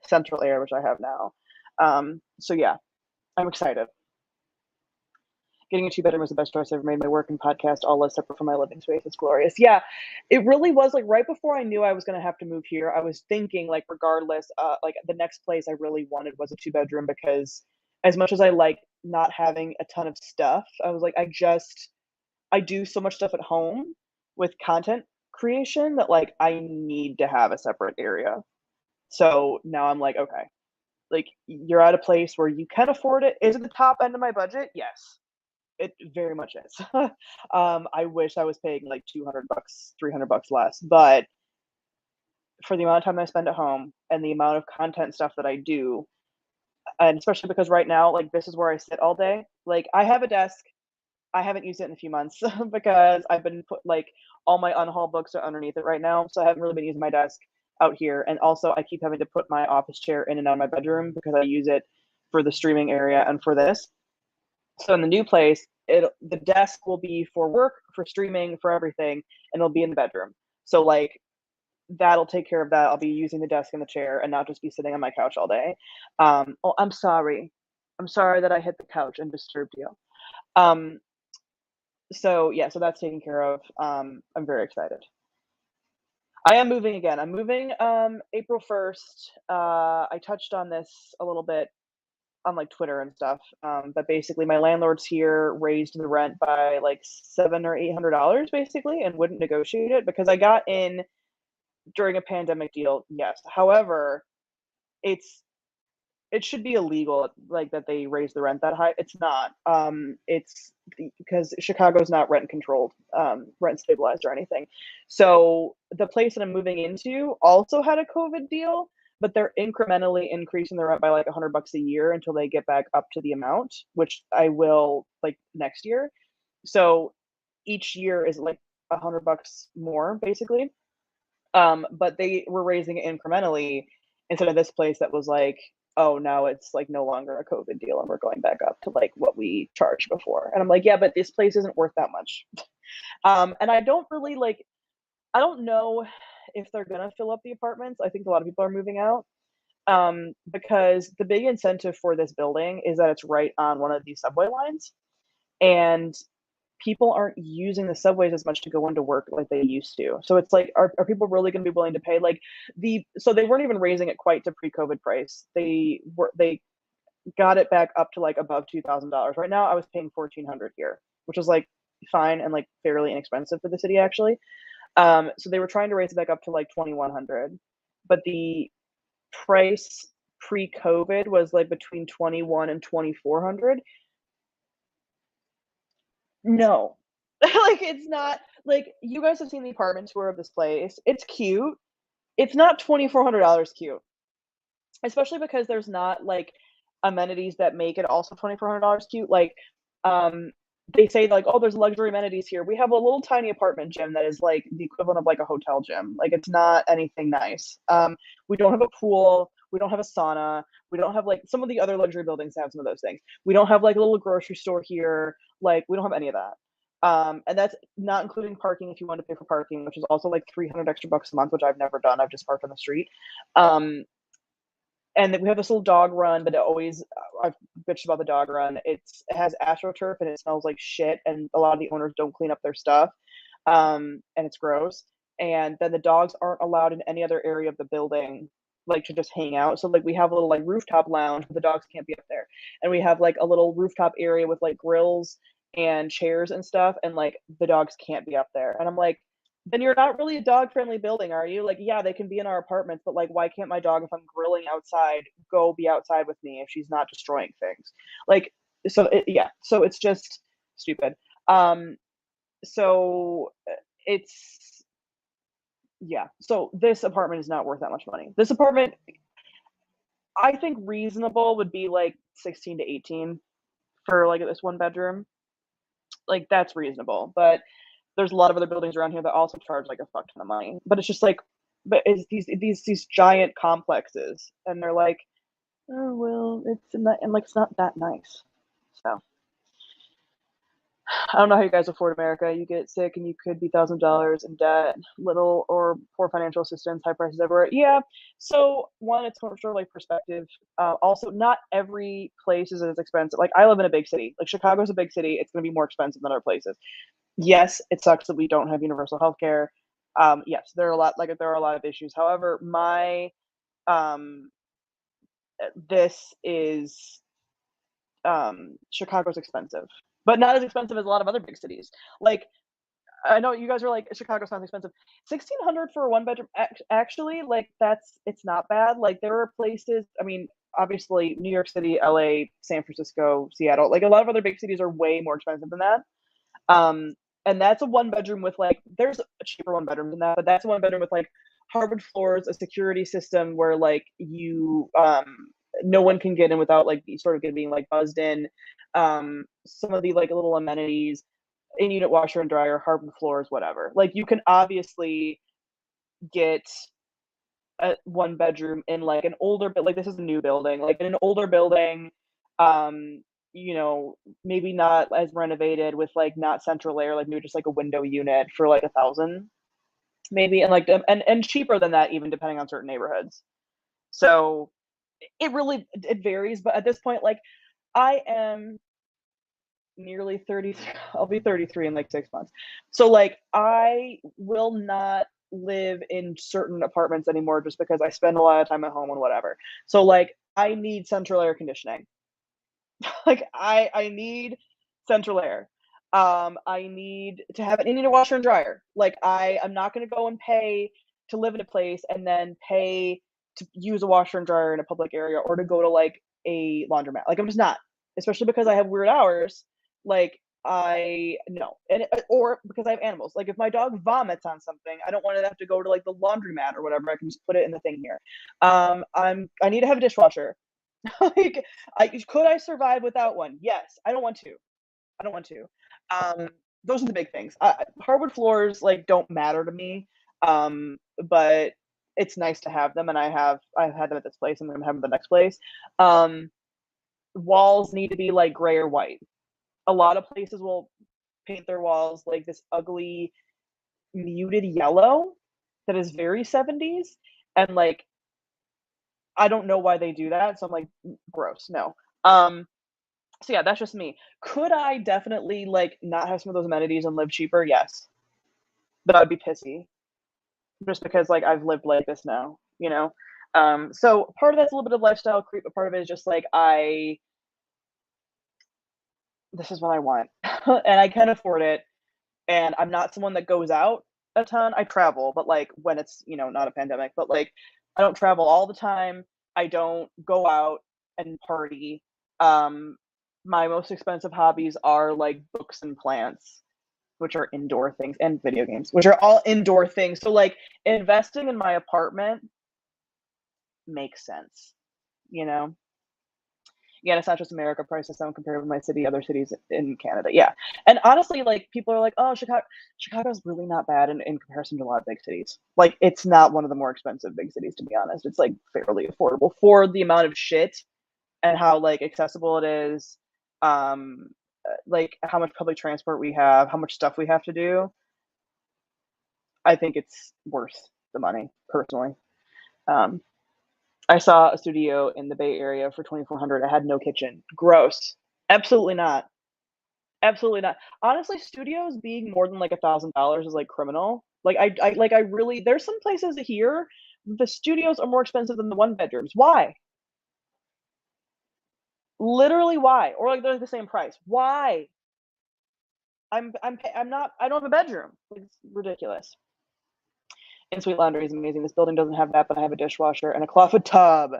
[SPEAKER 1] Central air, which I have now. So yeah, I'm excited. Getting a 2-bedroom was the best choice I ever made. My work and podcast all live separate from my living space. It's glorious. Yeah, it really was. Like right before I knew I was going to have to move here, I was thinking like regardless, like the next place I really wanted was a 2-bedroom because as much as I like not having a ton of stuff, I was like, I do so much stuff at home with content creation that like I need to have a separate area. So now I'm like, okay, like you're at a place where you can afford it. Is it the top end of my budget? Yes. It very much is. I wish I was paying like $200, $300 less, but for the amount of time I spend at home and the amount of content stuff that I do, and especially because right now, like this is where I sit all day. Like I have a desk. I haven't used it in a few months because I've been put like all my unhauled books are underneath it right now, so I haven't really been using my desk out here. And also, I keep having to put my office chair in and out of my bedroom because I use it for the streaming area and for this. So in the new place, the desk will be for work, for streaming, for everything, and it'll be in the bedroom. So like that'll take care of that. I'll be using the desk and the chair and not just be sitting on my couch all day. Oh, I'm sorry. I'm sorry that I hit the couch and disturbed you. Um, so yeah, so that's taken care of. I'm very excited. I am moving again. I'm moving April 1st. I touched on this a little bit on like Twitter and stuff. But basically my landlords here raised the rent by like $700 or $800 basically and wouldn't negotiate it because I got in during a pandemic deal. Yes. However, it's it should be illegal, like, that they raise the rent that high. It's not. It's because Chicago's not rent controlled, rent stabilized or anything. So the place that I'm moving into also had a COVID deal, but they're incrementally increasing the rent by like $100 a year until they get back up to the amount, which I will like next year. So each year is like $100 more basically. But they were raising it incrementally instead of this place that was like, oh, now it's like no longer a COVID deal and we're going back up to like what we charged before. And I'm like, yeah, but this place isn't worth that much. And I don't really like, I don't know if they're gonna fill up the apartments. I think a lot of people are moving out. Because the big incentive for this building is that it's right on one of these subway lines. And people aren't using the subways as much to go into work like they used to. So it's like, are people really going to be willing to pay like so they weren't even raising it quite to pre-COVID price. They got it back up to like above $2,000. Right now I was paying 1,400 here, which is like fine and like fairly inexpensive for the city actually. So they were trying to raise it back up to like 2,100, but the price pre-COVID was like between 21 and 2,400. No. Like, it's not like, you guys have seen the apartment tour of this place. It's cute. It's not $2,400 cute, especially because there's not, like, amenities that make it also $2,400 cute. Like, um, they say, like, "Oh, there's luxury amenities here." We have a little tiny apartment gym that is, like, the equivalent of, like, a hotel gym. Like, it's not anything nice. We don't have a pool. We don't have a sauna. We don't have, like, some of the other luxury buildings have some of those things. We don't have, like, a little grocery store here. Like, we don't have any of that. And that's not including parking if you want to pay for parking, which is also, like, 300 extra bucks a month, which I've never done. I've just parked on the street. Um, and then we have this little dog run, but it always I've bitched about the dog run. It has AstroTurf and it smells like shit, and a lot of the owners don't clean up their stuff, and it's gross. And then the dogs aren't allowed in any other area of the building, like to just hang out. So like we have a little like rooftop lounge, but the dogs can't be up there, and we have like a little rooftop area with like grills and chairs and stuff, and like the dogs can't be up there. And I'm like, then you're not really a dog friendly building, are you? Like, yeah, they can be in our apartments, but like, why can't my dog, if I'm grilling outside, go be outside with me if she's not destroying things? Like, yeah, so it's just stupid. Um, so it's, yeah, so this apartment is not worth that much money. This apartment, I think reasonable would be like 16 to 18 for like this one bedroom. Like, that's reasonable, but there's a lot of other buildings around here that also charge like a fuck ton of money. But it's just like, but it's these giant complexes, and they're like, oh well, it's not, and like it's not that nice. So I don't know how you guys afford America. You get sick and you could be $1,000 in debt, little or poor financial assistance, high prices everywhere. Yeah. So one, it's sort of like perspective. Also, not every place is as expensive. Like I live in a big city. Like Chicago's a big city. It's going to be more expensive than other places. Yes, it sucks that we don't have universal health care. Yes, there are a lot like there are a lot of issues. However, my um this is Chicago's expensive, but not as expensive as a lot of other big cities. Like I know you guys are like Chicago sounds expensive. 1,600 for a one bedroom actually like it's not bad. Like there are places, I mean, obviously New York City, LA, San Francisco, Seattle, like a lot of other big cities are way more expensive than that. Um, and that's a one bedroom with like there's a cheaper one bedroom than that, but that's a one bedroom with like hardwood floors, a security system where like you no one can get in without like sort of being like buzzed in. Some of the like little amenities, in unit washer and dryer, hardwood floors, whatever. Like you can obviously get a one bedroom in like an older but like this is a new building, like in an older building, um you know, maybe not as renovated with like not central air, like maybe just like a window unit for like 1,000 maybe, and like and cheaper than that even depending on certain neighborhoods. So it really it varies, but at this point like I am nearly 30. I'll be 33 in like 6 months. So like I will not live in certain apartments anymore just because I spend a lot of time at home and whatever. So like I need central air conditioning. Like I need central air. I need to have I need a washer and dryer. Like I'm not gonna go and pay to live in a place and then pay to use a washer and dryer in a public area or to go to like a laundromat. Like I'm just not, especially because I have weird hours. Like I no, and or because I have animals. Like if my dog vomits on something, I don't want to have to go to like the laundromat or whatever. I can just put it in the thing here. I need to have a dishwasher. Like could I survive without one? Yes. I don't want to. I don't want to. Those are the big things. Hardwood floors like don't matter to me, but it's nice to have them, and I've had them at this place, and I'm gonna have them at the next place. Um, Walls need to be like gray or white. A lot of places will paint their walls like this ugly muted yellow that is very 70s, and like I don't know why they do that. So I'm like, gross, no. Um, so yeah, that's just me. Could I definitely like not have some of those amenities and live cheaper? Yes, but I'd be pissy just because like I've lived like this now, you know. So part of that's a little bit of lifestyle creep, but part of it is just like this is what I want, and I can afford it, and I'm not someone that goes out a ton. I travel, but like when it's not a pandemic, but like I don't travel all the time. I don't go out and party. Um, my most expensive hobbies are like books and plants, which are indoor things, and video games, which are all indoor things. So like investing in my apartment makes sense, you know? Yeah, it's not just America prices don't compare with my city, other cities in Canada. Yeah. And honestly, like people are like, oh, Chicago's really not bad in comparison to a lot of big cities. Like it's not one of the more expensive big cities, to be honest. It's like fairly affordable for the amount of shit and how like accessible it is. Like how much public transport we have, how much stuff we have to do. I think it's worth the money, personally. Um, I saw a studio in the Bay Area for 2,400. I had no kitchen. Gross. Absolutely not. Absolutely not. Honestly, studios being more than like $1,000 is like criminal. Like I really there's some places here the studios are more expensive than the one bedrooms. Why? Literally why? Or like they're the same price. Why? I'm not I don't have a bedroom. It's ridiculous. And Sweet Laundry is amazing. This building doesn't have that, but I have a dishwasher and a closet tub.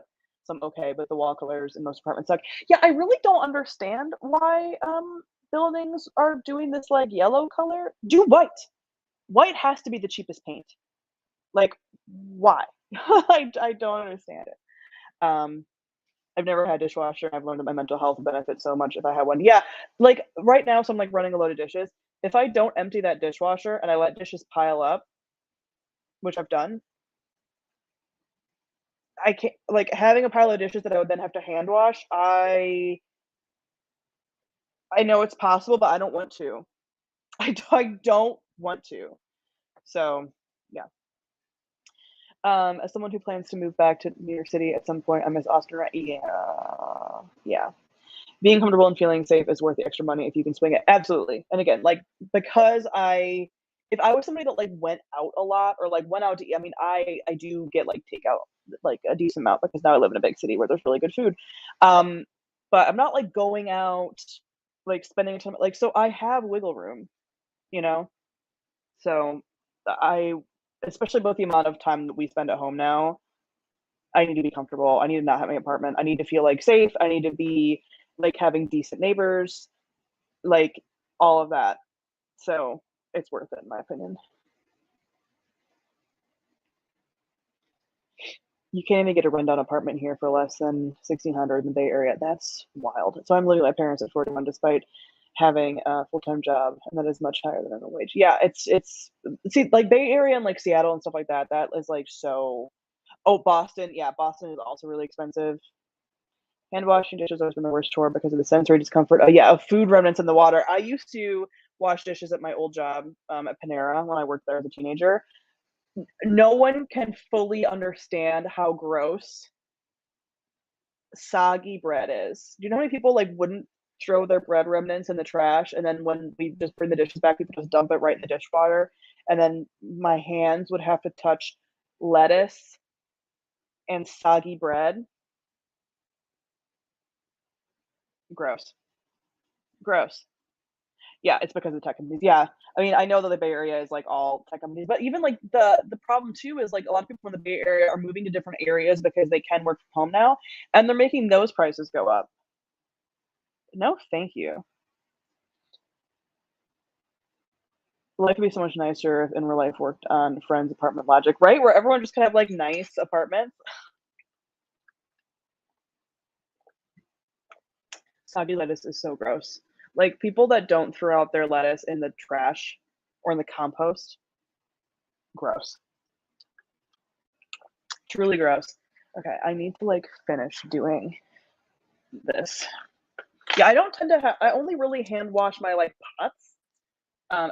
[SPEAKER 1] So I'm okay, but the wall colors in most apartments suck. Yeah, I really don't understand why buildings are doing this like yellow color. Do white. White has to be the cheapest paint. Like, why? I don't understand it. I've never had a dishwasher. I've learned that my mental health would benefit so much if I had one. Yeah, like right now, so I'm like running a load of dishes. If I don't empty that dishwasher and I let dishes pile up, which I've done, I can't like having a pile of dishes that I would then have to hand wash. I know it's possible, but I don't want to. I don't want to. So yeah. As someone who plans to move back to New York City at some point, I miss Austin. Right? Yeah, yeah. Being comfortable and feeling safe is worth the extra money if you can swing it. Absolutely. And again, like because if I was somebody that like went out a lot or like went out to eat, I mean, I do get like takeout like a decent amount because now I live in a big city where there's really good food. Um, but I'm not like going out like spending time like so I have wiggle room, you know. So I especially both the amount of time that we spend at home now, I need to be comfortable. I need to not have my apartment. I need to feel like safe. I need to be like having decent neighbors, like all of that. So it's worth it in my opinion. You can't even get a rundown apartment here for less than 1,600 in the Bay Area. That's wild. So I'm living with my parents at 41 despite having a full-time job, and that is much higher than minimum wage. Yeah, it's see like Bay Area and like Seattle and stuff like that. That is like so. Oh, Boston. Yeah, Boston is also really expensive. Hand washing dishes has been the worst chore because of the sensory discomfort. Yeah, of food remnants in the water. I used to wash dishes at my old job at Panera when I worked there as a teenager. No one can fully understand how gross soggy bread is. Do you know how many people like wouldn't throw their bread remnants in the trash, and then when we just bring the dishes back, people just dump it right in the dishwater, and then my hands would have to touch lettuce and soggy bread. Gross. Gross. Yeah, it's because of tech companies. Yeah. I mean, I know that the Bay Area is like all tech companies, but even like the problem too is like a lot of people from the Bay Area are moving to different areas because they can work from home now, and they're making those prices go up. No, thank you. Life would be so much nicer if in real life worked on Friends apartment logic, right? Where everyone just kind of like nice apartments. Soggy lettuce is so gross. Like people that don't throw out their lettuce in the trash or in the compost, gross. Truly gross. Okay, I need to like finish doing this. Yeah, I don't tend to have. I only really hand wash my like pots.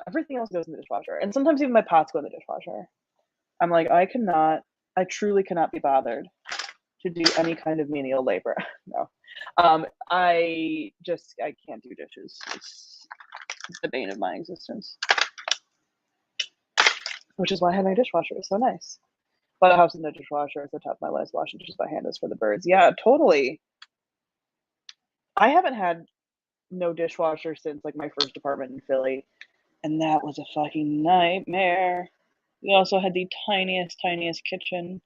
[SPEAKER 1] Everything else goes in the dishwasher, and sometimes even my pots go in the dishwasher. I'm like, I cannot. I truly cannot be bothered to do any kind of menial labor. No, I can't do dishes. It's the bane of my existence. Which is why I have my dishwasher. It's so nice. But a house with no dishwasher at the top of my list. Washing dishes by hand is for the birds. Yeah, totally. I haven't had no dishwasher since like my first apartment in Philly, and that was a fucking nightmare. We also had the tiniest kitchen,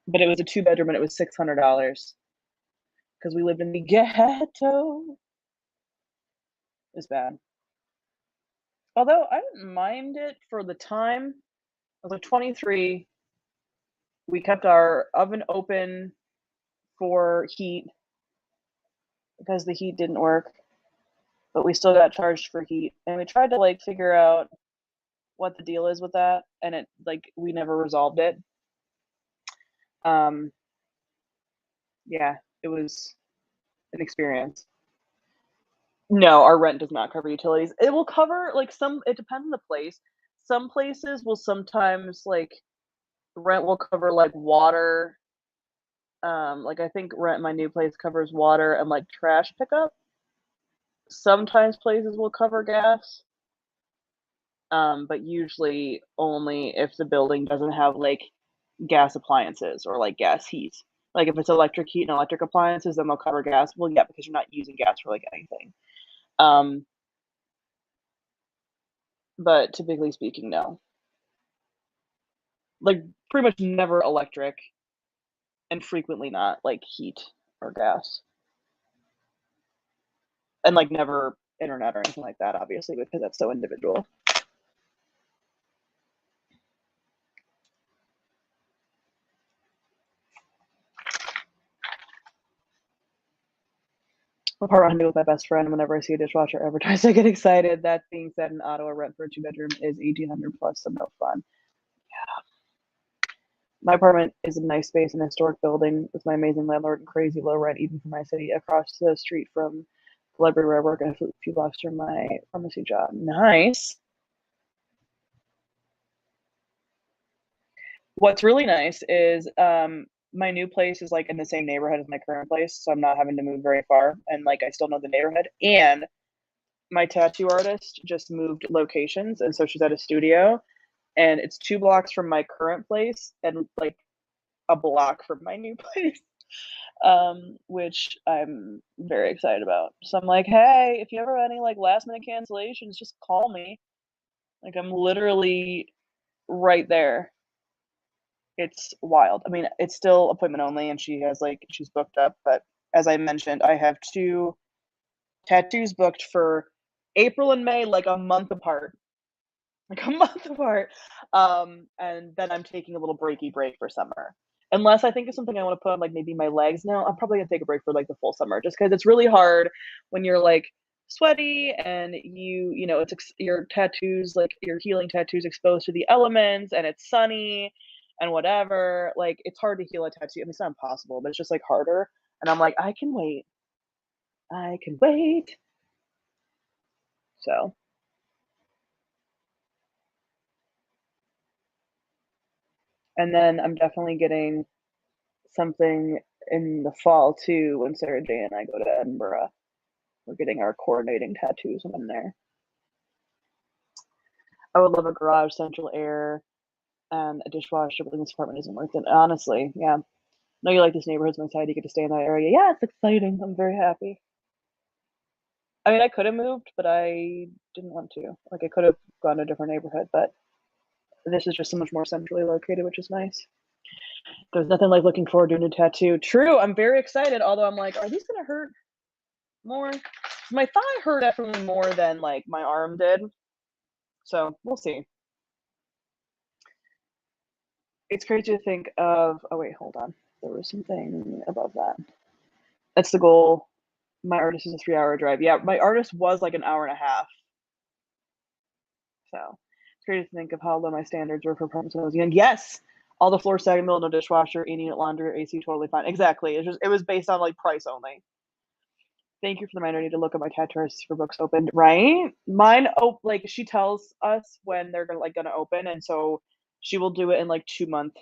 [SPEAKER 1] but it was a two-bedroom and it was $600 because we lived in the ghetto. It was bad. Although I didn't mind it for the time. I was like 23. We kept our oven open for heat because the heat didn't work, but we still got charged for heat. And we tried to like figure out what the deal is with that, and it like we never resolved it. Um, yeah, it was an experience. No, our rent does not cover utilities. It will cover like some. It depends on the place. Some places will sometimes like rent will cover like water. Like I think rent my new place covers water and like trash pickup. Sometimes places will cover gas, but usually only if the building doesn't have like gas appliances or like gas heat. Like if it's electric heat and electric appliances, then they'll cover gas. Well, yeah, because you're not using gas for like anything. Um, but typically speaking, no. Like pretty much never electric and frequently not like heat or gas. And like never internet or anything like that, obviously, because that's so individual. Apartment with my best friend. Whenever I see a dishwasher advertised, I get excited. That being said, in Ottawa, rent for a two-bedroom is 1,800 plus, so no fun. My apartment is a nice space in a historic building with my amazing landlord and crazy low rent, even for my city, across the street from the library where I work and a few blocks from my pharmacy job. Nice. What's really nice is my new place is like in the same neighborhood as my current place, so I'm not having to move very far, and like I still know the neighborhood. And my tattoo artist just moved locations, and so she's at a studio, and it's 2 blocks from my current place and like a block from my new place. Which I'm very excited about. So I'm like, hey, if you ever have any like last minute cancellations, just call me. Like I'm literally right there. It's wild. I mean, it's still appointment only, and she's booked up. But as I mentioned, I have 2 tattoos booked for April and May, like a month apart, like a month apart. And then I'm taking a little breaky break for summer. Unless I think of something I want to put on, like maybe my legs now, I'm probably gonna take a break for like the full summer, just because it's really hard when you're like sweaty and your tattoos, like your healing tattoos, exposed to the elements and it's sunny and whatever. Like it's hard to heal a tattoo. I mean, it's not impossible, but it's just like harder. And I'm like, I can wait. I can wait. So, and then I'm definitely getting something in the fall too when Sarah J and I go to Edinburgh. We're getting our coordinating tattoos when I'm there. I would love a garage, central air, and a dishwasher, but this apartment isn't worth it. Honestly, yeah. No, you like this neighborhood, so I'm excited you get to stay in that area. Yeah, it's exciting. I'm very happy. I mean, I could have moved, but I didn't want to. Like, I could have gone to a different neighborhood, but this is just so much more centrally located, which is nice. There's nothing like looking forward to a new tattoo. True, I'm very excited, although I'm like, are these gonna hurt more? My thigh hurt definitely more than like my arm did. So we'll see. It's crazy to think of, oh wait, hold on. There was something above that. That's the goal. My artist is a 3-hour drive. Yeah, my artist was like an hour and a half. So it's crazy to think of how low my standards were for apartments when I was young. Yes, all the floor sagging middle, no dishwasher, 8-unit laundry, AC, totally fine. Exactly. It was based on like price only. Thank you for the reminder. I need to look at my tattoo artists for books opened. Right? Mine, oh, like she tells us when they're gonna open, and so she will do it in like 2-month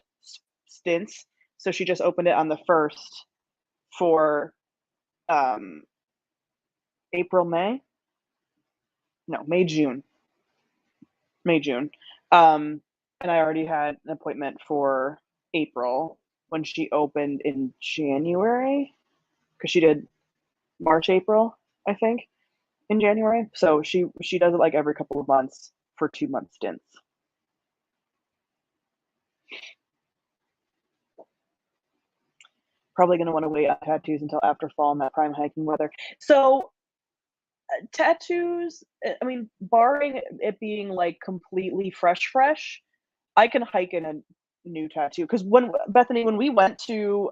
[SPEAKER 1] stints. So she just opened it on the 1st for um April, May. No, May, June. May, June. And I already had an appointment for April when she opened in January because she did March, April, I think, in January. So she does it like every couple of months for 2-month stints. Probably going to want to wait on tattoos until after fall in that prime hiking weather. So tattoos, I mean, barring it being like completely fresh, I can hike in a new tattoo. Because when Bethany, when we went to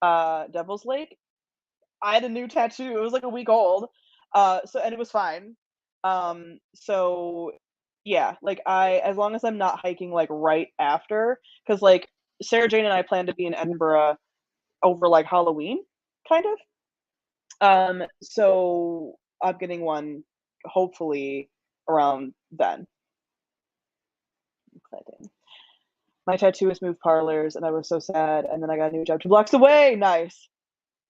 [SPEAKER 1] Devil's Lake, I had a new tattoo. It was like a week old. So and it was fine. So yeah, like as long as I'm not hiking like right after, because like Sarah Jane and I plan to be in Edinburgh over like Halloween, kind of. So I'm getting one hopefully around then. Exciting. My tattooist moved parlors and I was so sad. And then I got a new job 2 blocks away. Nice.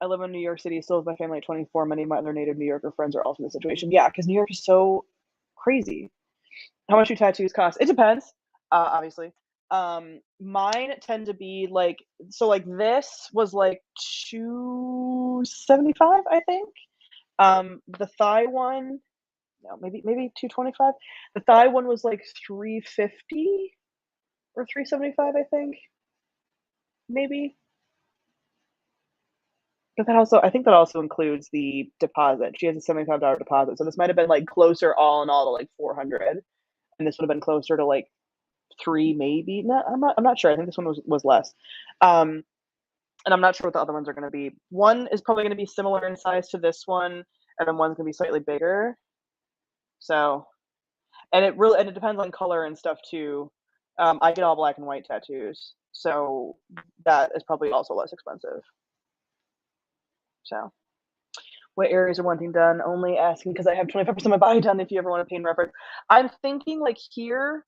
[SPEAKER 1] I live in New York City, still with my family at 24. Many of my other native New Yorker friends are also in this situation. Yeah, because New York is so crazy. How much do tattoos cost? It depends, obviously. Mine tend to be like, so like this was like 275, I think. The thigh one, no, maybe 225. The thigh one was like 350 or 375, I think. Maybe. But that also, I think that also includes the deposit. She has a $75 deposit, so this might have been like closer all in all to like 400, and this would have been closer to like three, maybe. No, I'm not sure. I think this one was less. And I'm not sure what the other ones are going to be. One is probably going to be similar in size to this one, and then one's going to be slightly bigger. So, and it depends on color and stuff too. I get all black and white tattoos, so that is probably also less expensive. So, what areas are wanting done? Only asking because I have 25% of my body done. If you ever want to paint reference, I'm thinking like here.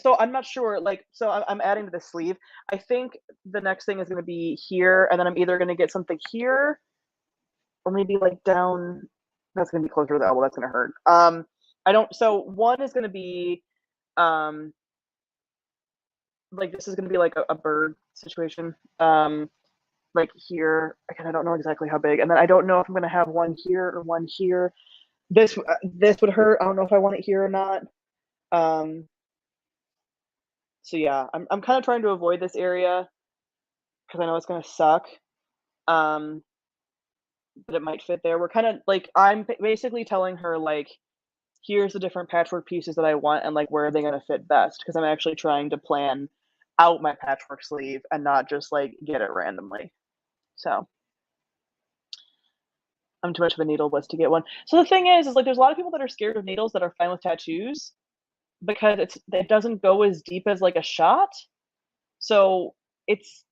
[SPEAKER 1] So I'm not sure. Like, so I'm adding to the sleeve. I think the next thing is going to be here, and then I'm either going to get something here, or maybe like down. That's going to be closer to the elbow. That's going to hurt. I don't. So one is going to be, like this is going to be like a bird situation. Like here. Again, I don't know exactly how big, and then I don't know if I'm going to have one here or one here. This would hurt. I don't know if I want it here or not. So yeah, I'm kind of trying to avoid this area because I know it's gonna suck. Um, but it might fit there. We're kind of like I'm basically telling her like, here's the different patchwork pieces that I want and like where are they gonna fit best because I'm actually trying to plan out my patchwork sleeve and not just like get it randomly. So I'm too much of a needle wuss to get one. So the thing is like there's a lot of people that are scared of needles that are fine with tattoos because it doesn't go as deep as like a shot. So it's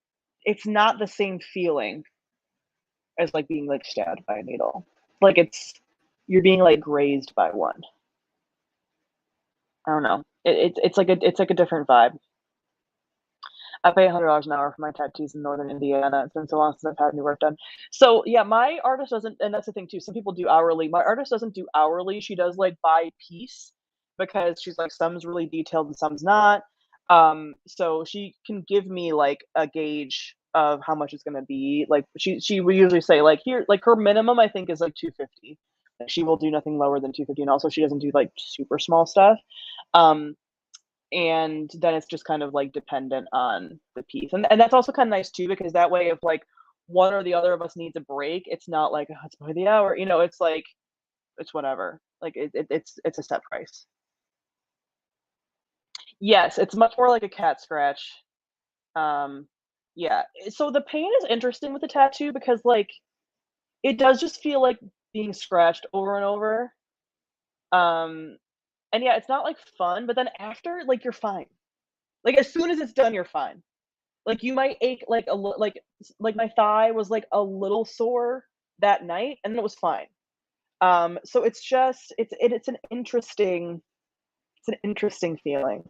[SPEAKER 1] it's not the same feeling as like being like stabbed by a needle. Like you're being like grazed by one. I don't know. It's like a different vibe. I pay $100 an hour for my tattoos in Northern Indiana. It's been so long since I've had new work done. So yeah, my artist doesn't, and that's the thing too. Some people do hourly. My artist doesn't do hourly. She does like by piece because she's like some's really detailed and some's not. So she can give me like a gauge of how much it's gonna be. Like she would usually say like here, like her minimum I think is like 250. Like, she will do nothing lower than 250, and also she doesn't do like super small stuff. Um, and then it's just kind of like dependent on the piece, and that's also kind of nice too, because that way if like one or the other of us needs a break, it's not like, oh, it's by the hour, it's like it's whatever, like it's a set price. Yes, it's much more like a cat scratch. um yeah, so the pain is interesting with the tattoo because like it does just feel like being scratched over and over. um and yeah, it's not like fun, but then after, like, you're fine. Like, as soon as it's done, you're fine. Like, you might ache, like, like, my thigh was, like, a little sore that night, and then it was fine. So it's just it's an interesting feeling.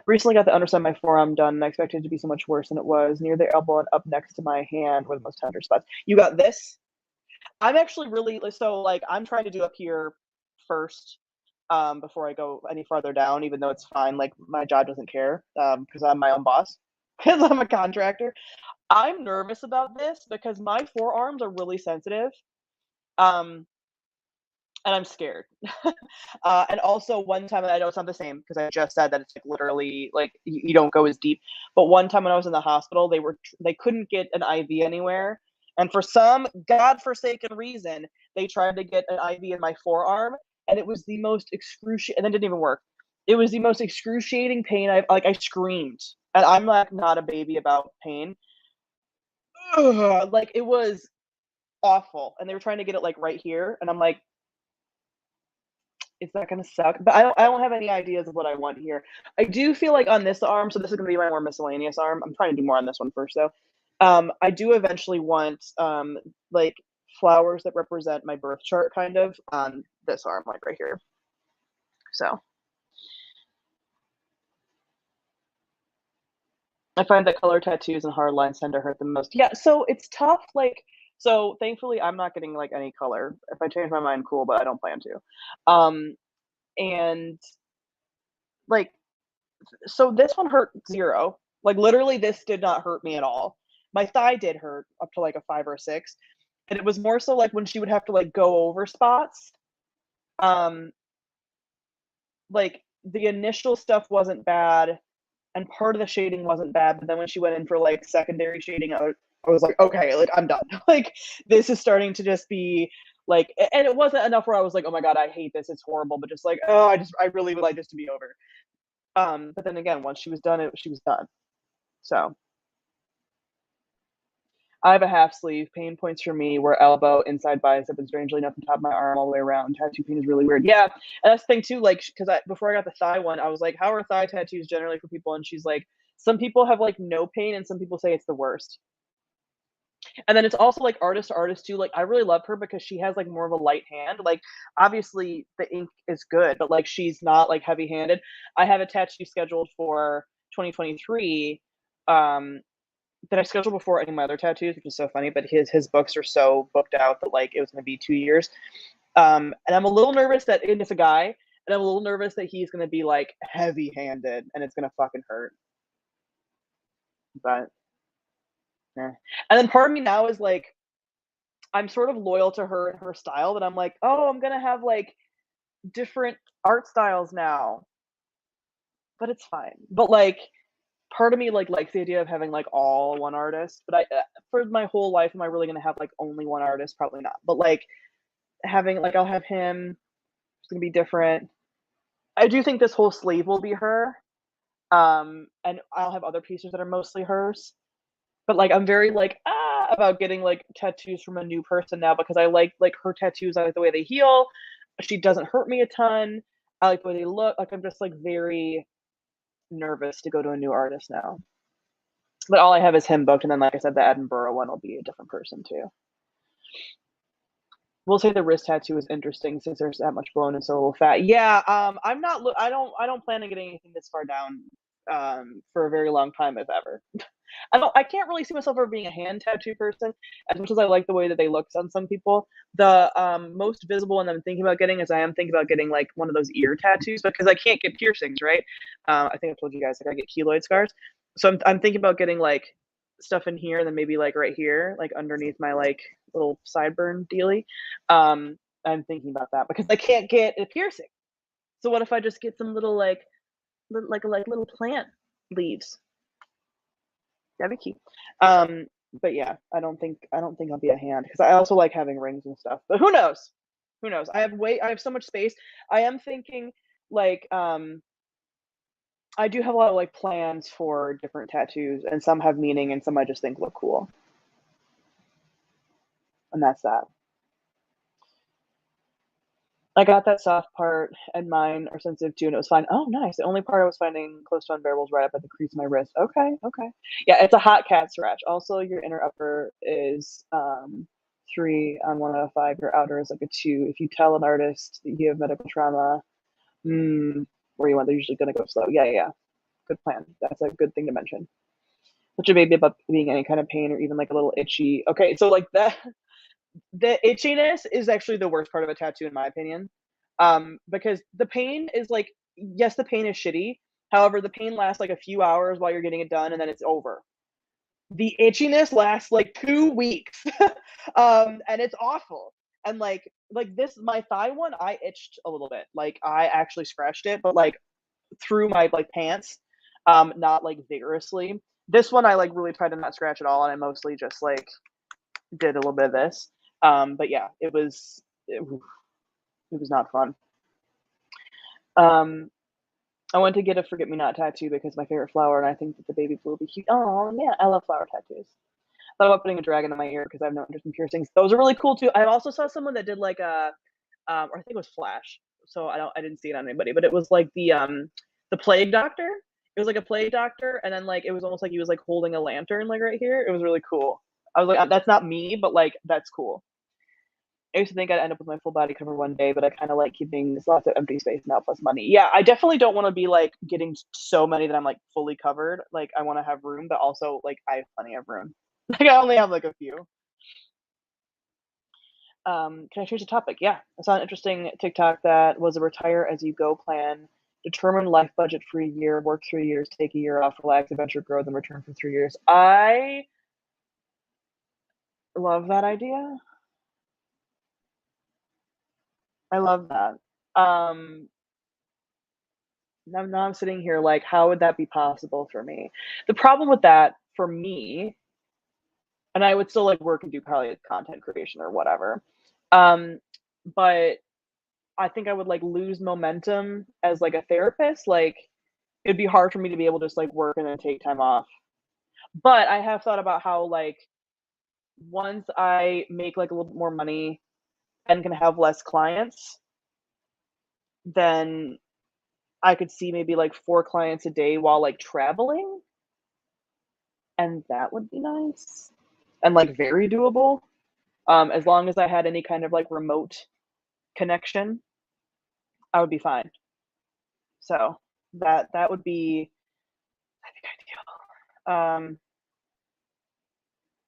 [SPEAKER 1] Recently got the underside of my forearm done, and I expected it to be so much worse than it was. Near the elbow and up next to my hand were the most tender spots. You got this? I'm actually really so, like, I'm trying to do up here first, before I go any farther down, even though it's fine, like, my job doesn't care, because I'm my own boss, because 'cause I'm a contractor. I'm nervous about this because my forearms are really sensitive, um, and I'm scared. And also one time, and I know it's not the same because I just said that it's, like, literally, like, you don't go as deep, but one time when I was in the hospital, they couldn't get an IV anywhere, and for some godforsaken reason, they tried to get an IV in my forearm, and it was the most excruciating, and it didn't even work. It was the most excruciating pain. I screamed, and I'm, like, not a baby about pain. Ugh, like, it was awful, and they were trying to get it, like, right here, and I'm like, "Is that gonna suck?" But I don't have any ideas of what I want here. I do feel like on this arm, so this is gonna be my more miscellaneous arm. I'm trying to do more on this one first, though. I do eventually want, like, flowers that represent my birth chart kind of on this arm, like, right here. So, I find that color tattoos and hard lines tend to hurt the most. Yeah, so it's tough, like, so thankfully, I'm not getting, like, any color. If I change my mind, cool, but I don't plan to. And, like, so this one hurt 0. Like, literally, this did not hurt me at all. My thigh did hurt up to, like, a 5 or 6, and it was more so, like, when she would have to, like, go over spots, um, like, the initial stuff wasn't bad, and part of the shading wasn't bad, but then when she went in for, like, secondary shading, I was like, "Okay, like, I'm done." Like, this is starting to just be, like, and it wasn't enough where I was like, "Oh my god, I hate this, it's horrible," but just like, "Oh, I really would like this to be over." But then again, once she was done, she was done. So, I have a half sleeve. Pain points for me were elbow, inside bicep, and strangely enough, the top of my arm all the way around. Tattoo pain is really weird. Yeah, and that's the thing too. Like, because before I got the thigh one, I was like, "How are thigh tattoos generally for people?" And she's like, "Some people have like no pain, and some people say it's the worst." And then it's also like artist to artist too. Like, I really love her because she has like more of a light hand. Like, obviously the ink is good, but like she's not like heavy handed. I have a tattoo scheduled for 2023. Um, that I scheduled before any of my other tattoos, which is so funny. But his books are so booked out that like it was going to be 2 years. And I'm a little nervous that, and it's a guy, and I'm a little nervous that he's going to be like heavy handed and it's going to fucking hurt. But eh. And then part of me now is like, I'm sort of loyal to her and her style, but I'm like, oh, I'm gonna have like different art styles now, but it's fine. But like, part of me like likes the idea of having like all one artist, but for my whole life, am I really gonna have like only one artist? Probably not. But like having like I'll have him. It's gonna be different. I do think this whole sleeve will be her, and I'll have other pieces that are mostly hers. But like I'm very like about getting like tattoos from a new person now because I like her tattoos. I like the way they heal. She doesn't hurt me a ton. I like the way they look. Like I'm just like very nervous to go to a new artist now. But all I have is him booked, and then like I said, the Edinburgh one will be a different person too. We'll say the wrist tattoo is interesting since there's that much bone and so little fat. Yeah, I'm not. I don't plan on getting anything this far down for a very long time, if ever. I can't really see myself ever being a hand tattoo person as much as I like the way that they look on some people. The most visible one I'm thinking about getting is I am thinking about getting like one of those ear tattoos because I can't get piercings, right? I think I told you guys like I get keloid scars, so I'm thinking about getting like stuff in here and then maybe like right here, like underneath my like little sideburn dealy. Um, I'm thinking about that because I can't get a piercing. So what if I just get some little like little plant leaves? That'd be cute. Um, but yeah, I don't think I'll be a hand because I also like having rings and stuff. But who knows? Who knows? I have so much space. I am thinking like I do have a lot of like plans for different tattoos, and some have meaning, and some I just think look cool, and that's that. I got that soft part, and mine are sensitive too, and it was fine. Oh, nice. The only part I was finding close to unbearable is right up at the crease of my wrist. Okay, okay. Yeah, it's a hot cat scratch. Also, your inner upper is 3 on 1 out of 5. Your outer is like a 2. If you tell an artist that you have medical trauma, where you want, they're usually gonna go slow. Yeah, yeah, yeah. Good plan. That's a good thing to mention. Such a baby about being any kind of pain or even like a little itchy. Okay, so like that the itchiness is actually the worst part of a tattoo in my opinion. Because the pain is like, yes, the pain is shitty. However, the pain lasts like a few hours while you're getting it done and then it's over. The itchiness lasts like 2 weeks. And it's awful. And like this my thigh one, I itched a little bit. Like I actually scratched it, but like through my like pants, not like vigorously. This one I like really tried to not scratch at all, and I mostly just like did a little bit of this. But yeah, it was not fun. Um, I went to get a forget me not tattoo because my favorite flower, and I think that the baby blue will be cute. Oh yeah, I love flower tattoos. Thought about putting a dragon in my ear because I have no interest in piercings. Those are really cool too. I also saw someone that did like a, or I think it was Flash. So I didn't see it on anybody, but it was like the plague doctor. It was like a plague doctor, and then like it was almost like he was like holding a lantern like right here. It was really cool. I was like, that's not me, but like that's cool. I used to think I'd end up with my full body cover one day, but I kind of like keeping lots of empty space now plus money. Yeah, I definitely don't want to be like getting so many that I'm like fully covered. Like I want to have room, but also like I have plenty of room. Like I only have like a few. Can I change the topic? Yeah, I saw an interesting TikTok that was a retire as you go plan. Determine life budget for a year, work 3 years, take a year off, relax, adventure, grow, then return for 3 years. I love that idea. I love that. Um, now I'm sitting here like, how would that be possible for me? The problem with that for me, and I would still like work and do probably like content creation or whatever. Um, but I think I would like lose momentum as like a therapist. Like it'd be hard for me to be able to just like work and then take time off. But I have thought about how like once I make like a little bit more money and can have less clients, then I could see maybe like 4 clients a day while like traveling, and that would be nice and like very doable. As long as I had any kind of like remote connection, I would be fine. So that would be, I think, ideal.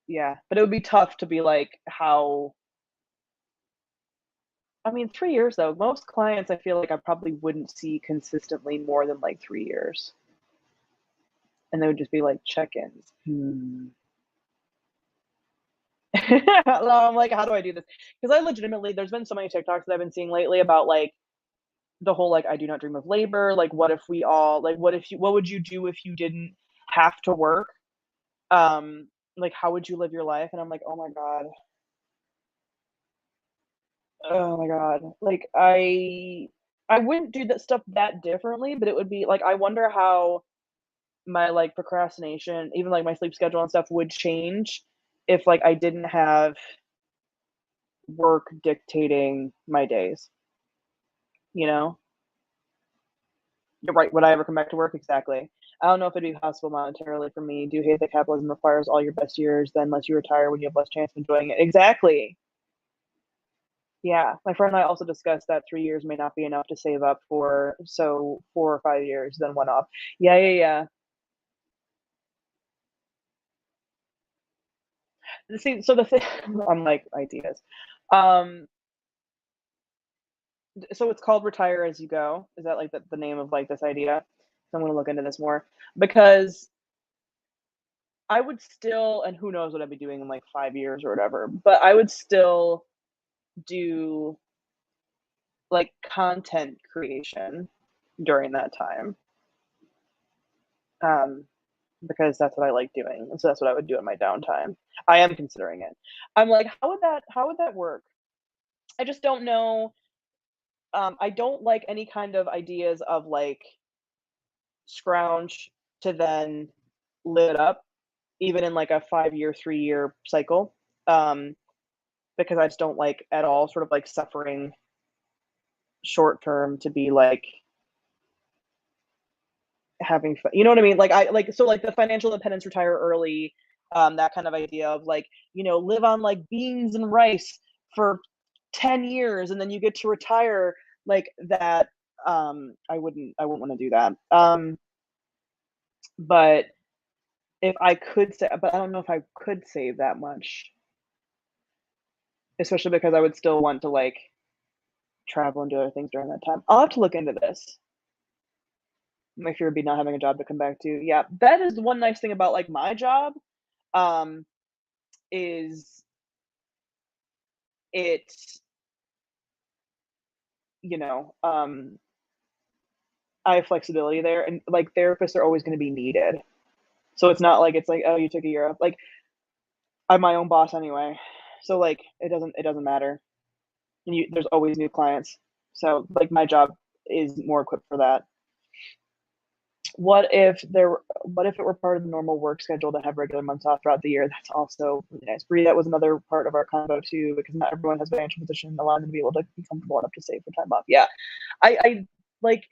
[SPEAKER 1] Yeah, but it would be tough to be like how. I mean, 3 years though. Most clients, I feel like I probably wouldn't see consistently more than like 3 years, and they would just be like check-ins. I'm like, how do I do this? Because I legitimately, there's been so many TikToks that I've been seeing lately about like the whole like I do not dream of labor. Like, what if we all like, what would you do if you didn't have to work? Um, like, how would you live your life? And I'm like, oh my god, like I wouldn't do that stuff that differently, but it would be like I wonder how my like procrastination, even like my sleep schedule and stuff would change if like I didn't have work dictating my days, you know? You're right, would I ever come back to work? Exactly. I don't know if it'd be possible monetarily for me. Do you hate that capitalism requires all your best years, then lets you retire when you have less chance of enjoying it? Exactly. Yeah. My friend and I also discussed that 3 years may not be enough to save up for, so 4 or 5 years, then one off. Yeah, yeah, yeah. See, so the thing, I'm like ideas. Um, so it's called Retire as You Go. Is that like the name of like this idea? So I'm gonna look into this more because I would still, and who knows what I'd be doing in like 5 years or whatever, but I would still do. like content creation during that time. Because that's what I like doing. And so that's what I would do in my downtime. I am considering it. I'm like, how would that work? I just don't know. I don't like any kind of ideas of like scrounge to then live it up, even in like a 5 year, 3 year cycle. Um, because I just don't like at all sort of like suffering short term to be like having fun. You know what I mean? Like I like so like the financial independence, retire early, that kind of idea of like, live on like beans and rice for 10 years and then you get to retire like that. I wouldn't want to do that. But if I could say, but I don't know if I could save that much, especially because I would still want to like travel and do other things during that time. I'll have to look into this. My fear would be not having a job to come back to. Yeah, that is the one nice thing about like my job. Um, is it, you know, I have flexibility there, and like therapists are always going to be needed. So it's not like it's like, oh, you took a year off. Like I'm my own boss anyway, so like it doesn't matter. And there's always new clients. So like my job is more equipped for that. What if it were part of the normal work schedule to have regular months off throughout the year? That's also really nice. Bree, that was another part of our combo too, because not everyone has financial position allowing them to be able to be comfortable enough to save for time off. Yeah. I like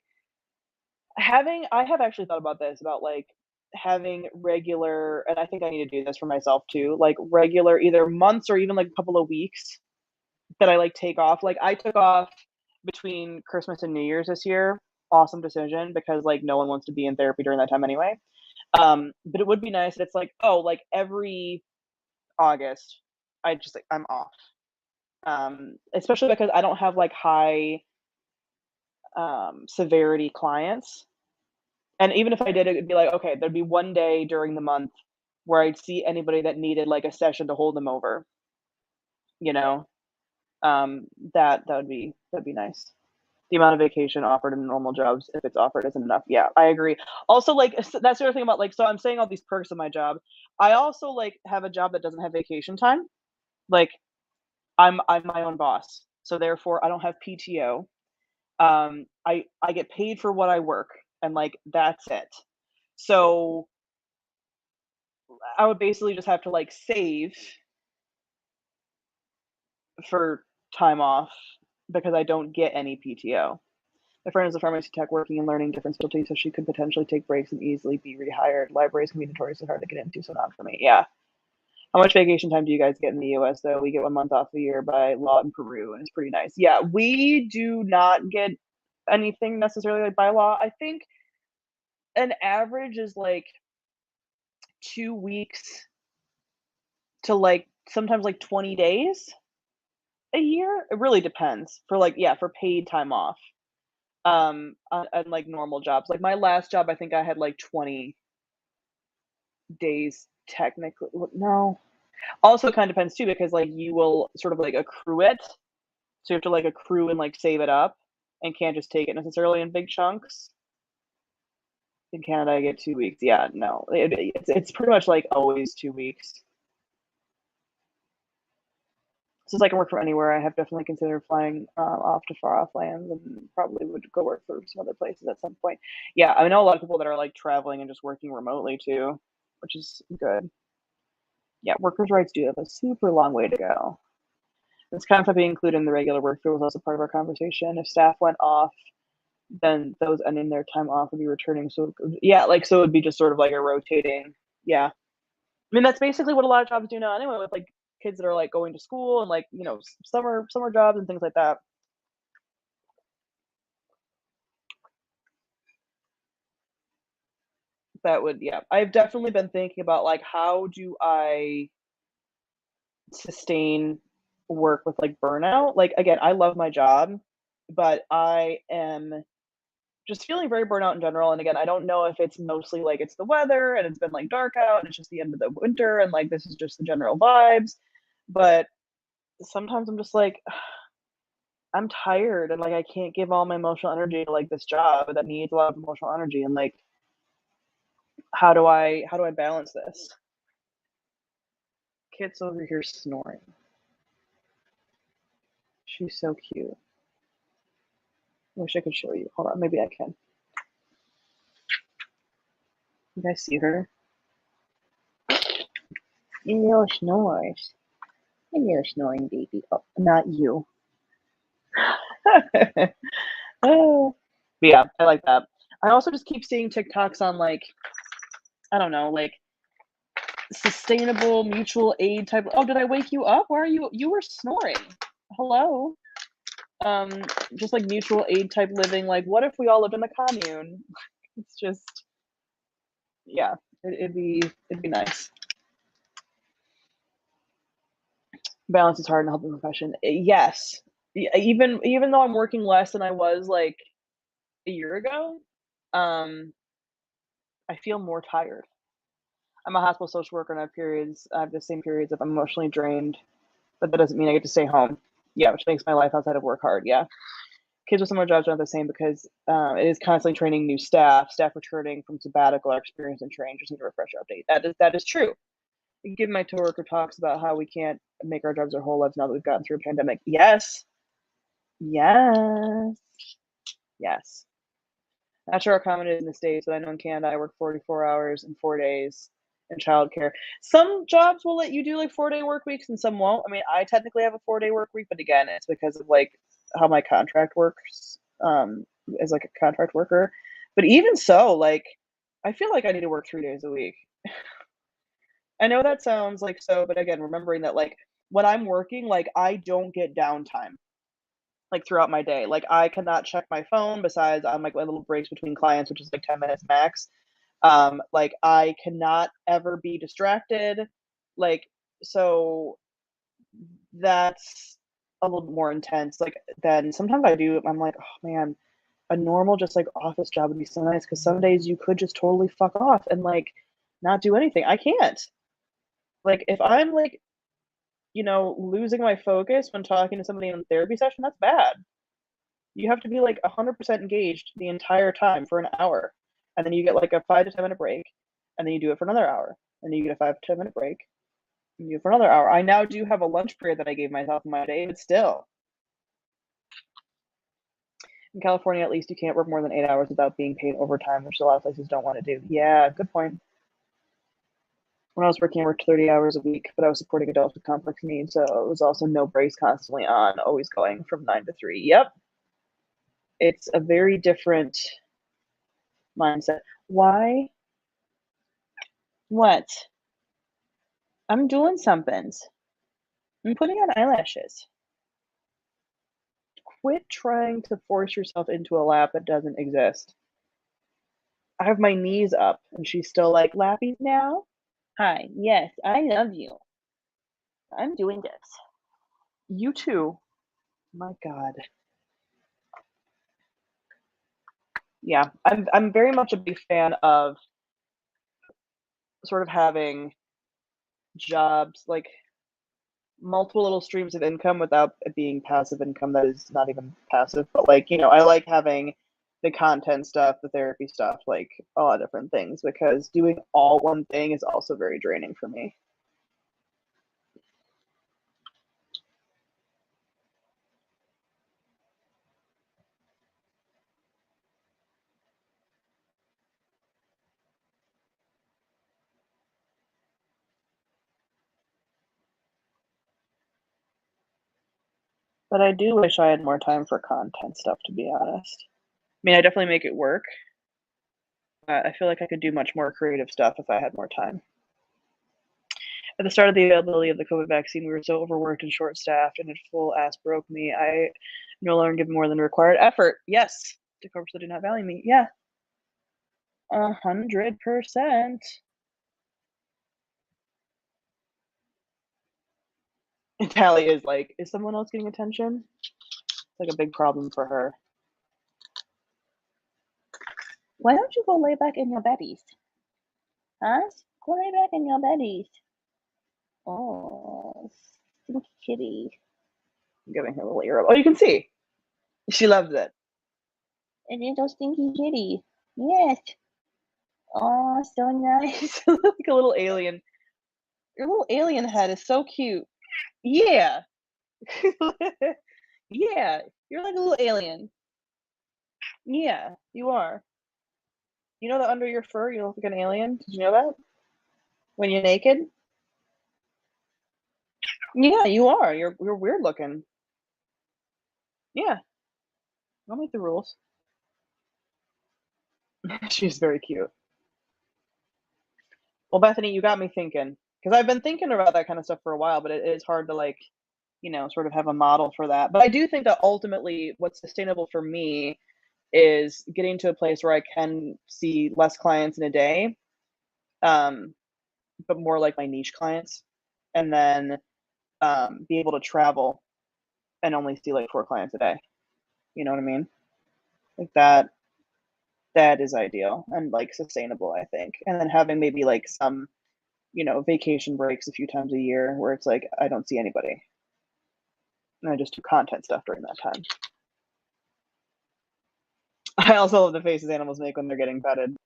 [SPEAKER 1] I have actually thought about this, about like having regular, and I think I need to do this for myself too, like regular either months or even like a couple of weeks that I like take off. Like I took off between Christmas and New Year's this year. Awesome decision, because like no one wants to be in therapy during that time anyway. But it would be nice if it's like, oh, like every August, I'm off. Especially because I don't have like high severity clients. And even if I did, it would be like, okay, there'd be one day during the month where I'd see anybody that needed like a session to hold them over, you know? That'd be nice. The amount of vacation offered in normal jobs, if it's offered, isn't enough. Yeah, I agree. Also, like that's the other thing about like, so I'm saying all these perks of my job. I also like have a job that doesn't have vacation time. Like I'm my own boss, so therefore I don't have PTO. I get paid for what I work, and like that's it. So I would basically just have to like save for time off because I don't get any PTO. My friend is a pharmacy tech working and learning different specialties, so she could potentially take breaks and easily be rehired. Libraries can be notoriously hard to get into, so not for me. Yeah. How much vacation time do you guys get in the US though? We get 1 month off a year by law in Peru, and it's pretty nice. Yeah, we do not get anything necessarily like by law. I think an average is like 2 weeks to like sometimes like 20 days a year. It really depends for like, yeah, for paid time off. On like normal jobs. Like my last job, I think I had like 20 days technically. No. Also kind of depends too, because like you will sort of like accrue it. So you have to like accrue and like save it up, and can't just take it necessarily in big chunks. In Canada, I get 2 weeks. Yeah, no, it's pretty much like always 2 weeks. Since I can work from anywhere, I have definitely considered flying off to far off lands, and probably would go work for some other places at some point. Yeah, I know a lot of people that are like traveling and just working remotely too, which is good. Yeah, workers' rights do have a super long way to go. This concept being included in the regular workflow was also part of our conversation. If staff went off, then those ending their time off would be returning. So yeah, like so it would be just sort of like a rotating. Yeah, I mean that's basically what a lot of jobs do now anyway, with like kids that are like going to school and like summer jobs and things like that. That would, yeah. I've definitely been thinking about like how do I sustain work with like burnout. Like again, I love my job, but I am just feeling very burnout in general. And again, I don't know if it's mostly like it's the weather and it's been like dark out and it's just the end of the winter and like this is just the general vibes. But sometimes I'm just like, I'm tired and like I can't give all my emotional energy to like this job that needs a lot of emotional energy, and like how do I balance this? Kid's over here snoring. She's so cute. I wish I could show you. Hold on, maybe I can. You guys see her? You little snores. You little snoring baby. Oh, not you. Oh. But yeah, I like that. I also just keep seeing TikToks on like, I don't know, like sustainable mutual aid type. Oh, did I wake you up? Why are you? You were snoring. Hello. Just like mutual aid type living. Like, what if we all lived in a commune? It's just, yeah, it'd be nice. Balance is hard in the helping profession. Yes, even though I'm working less than I was like a year ago, I feel more tired. I'm a hospital social worker and I have the same periods if I'm emotionally drained, but that doesn't mean I get to stay home. Yeah, which makes my life outside of work hard. Yeah. Kids with similar jobs are not the same because it is constantly training new staff returning from sabbatical are experienced and trained, just need a refresher update. That is true. Give my coworker talks about how we can't make our jobs our whole lives now that we've gotten through a pandemic. Yes. Yes. Yes. Not sure how common it is in the States, but I know in Canada I work 44 hours in 4 days in childcare. Some jobs will let you do like 4-day work weeks and some won't. I mean, I technically have a 4-day work week, but again, it's because of like how my contract works as like a contract worker. But even so, like I feel like I need to work 3 days a week. I know that sounds like so, but again, remembering that like when I'm working, like I don't get downtime like throughout my day. Like I cannot check my phone besides on like my little breaks between clients, which is like 10 minutes max. Like I cannot ever be distracted. Like so that's a little more intense. Like then sometimes I'm like, oh man, a normal just like office job would be so nice because some days you could just totally fuck off and like not do anything. I can't. Like if I'm like, losing my focus when talking to somebody in a therapy session, that's bad. You have to be like 100% engaged the entire time for an hour. And then you get like a 5 to 10 minute break. And then you do it for another hour. And then you get a 5 to 10 minute break. And you do it for another hour. I now do have a lunch period that I gave myself in my day, but still. In California, at least you can't work more than 8 hours without being paid overtime, which a lot of places don't want to do. Yeah, good point. When I was working, I worked 30 hours a week, but I was supporting adults with complex needs, so it was also no breaks, constantly on, always going from 9 to 3. Yep. It's a very different mindset. Why? What? I'm doing something. I'm putting on eyelashes. Quit trying to force yourself into a lap that doesn't exist. I have my knees up, and she's still like, lappies now? Hi, yes, I love you. I'm doing this. You too. My God. Yeah, I'm very much a big fan of sort of having jobs, like multiple little streams of income without it being passive income that is not even passive. But like, I like having the content stuff, the therapy stuff, like a lot of different things because doing all one thing is also very draining for me. But I do wish I had more time for content stuff, to be honest. I mean, I definitely make it work. I feel like I could do much more creative stuff if I had more time. At the start of the availability of the COVID vaccine, we were so overworked and short-staffed, and it full ass broke me. I no longer give more than required effort. Yes, to corps that do not value me. Yeah, 100%. And Tally is like, is someone else getting attention? It's like a big problem for her. Why don't you go lay back in your beddies? Huh? Go lay back in your beddies. Oh, stinky kitty. I'm giving her a little ear. Oh, you can see. She loves it.
[SPEAKER 2] And then those stinky kitty. Yes. Oh, so nice.
[SPEAKER 1] Like a little alien. Your little alien head is so cute. Yeah. Yeah. You're like a little alien. Yeah, you are. You know that under your fur you look like an alien? Did you know that? When you're naked? Yeah, you are. You're weird looking. Yeah. I'll make the rules. She's very cute. Well, Bethany, you got me thinking. Because I've been thinking about that kind of stuff for a while, but it is hard to like, sort of have a model for that. But I do think that ultimately what's sustainable for me is getting to a place where I can see less clients in a day, but more like my niche clients, and then be able to travel and only see like 4 clients a day. You know what I mean? Like that is ideal and like sustainable, I think. And then having maybe like some, vacation breaks a few times a year where it's like I don't see anybody. And I just do content stuff during that time. I also love the faces animals make when they're getting petted.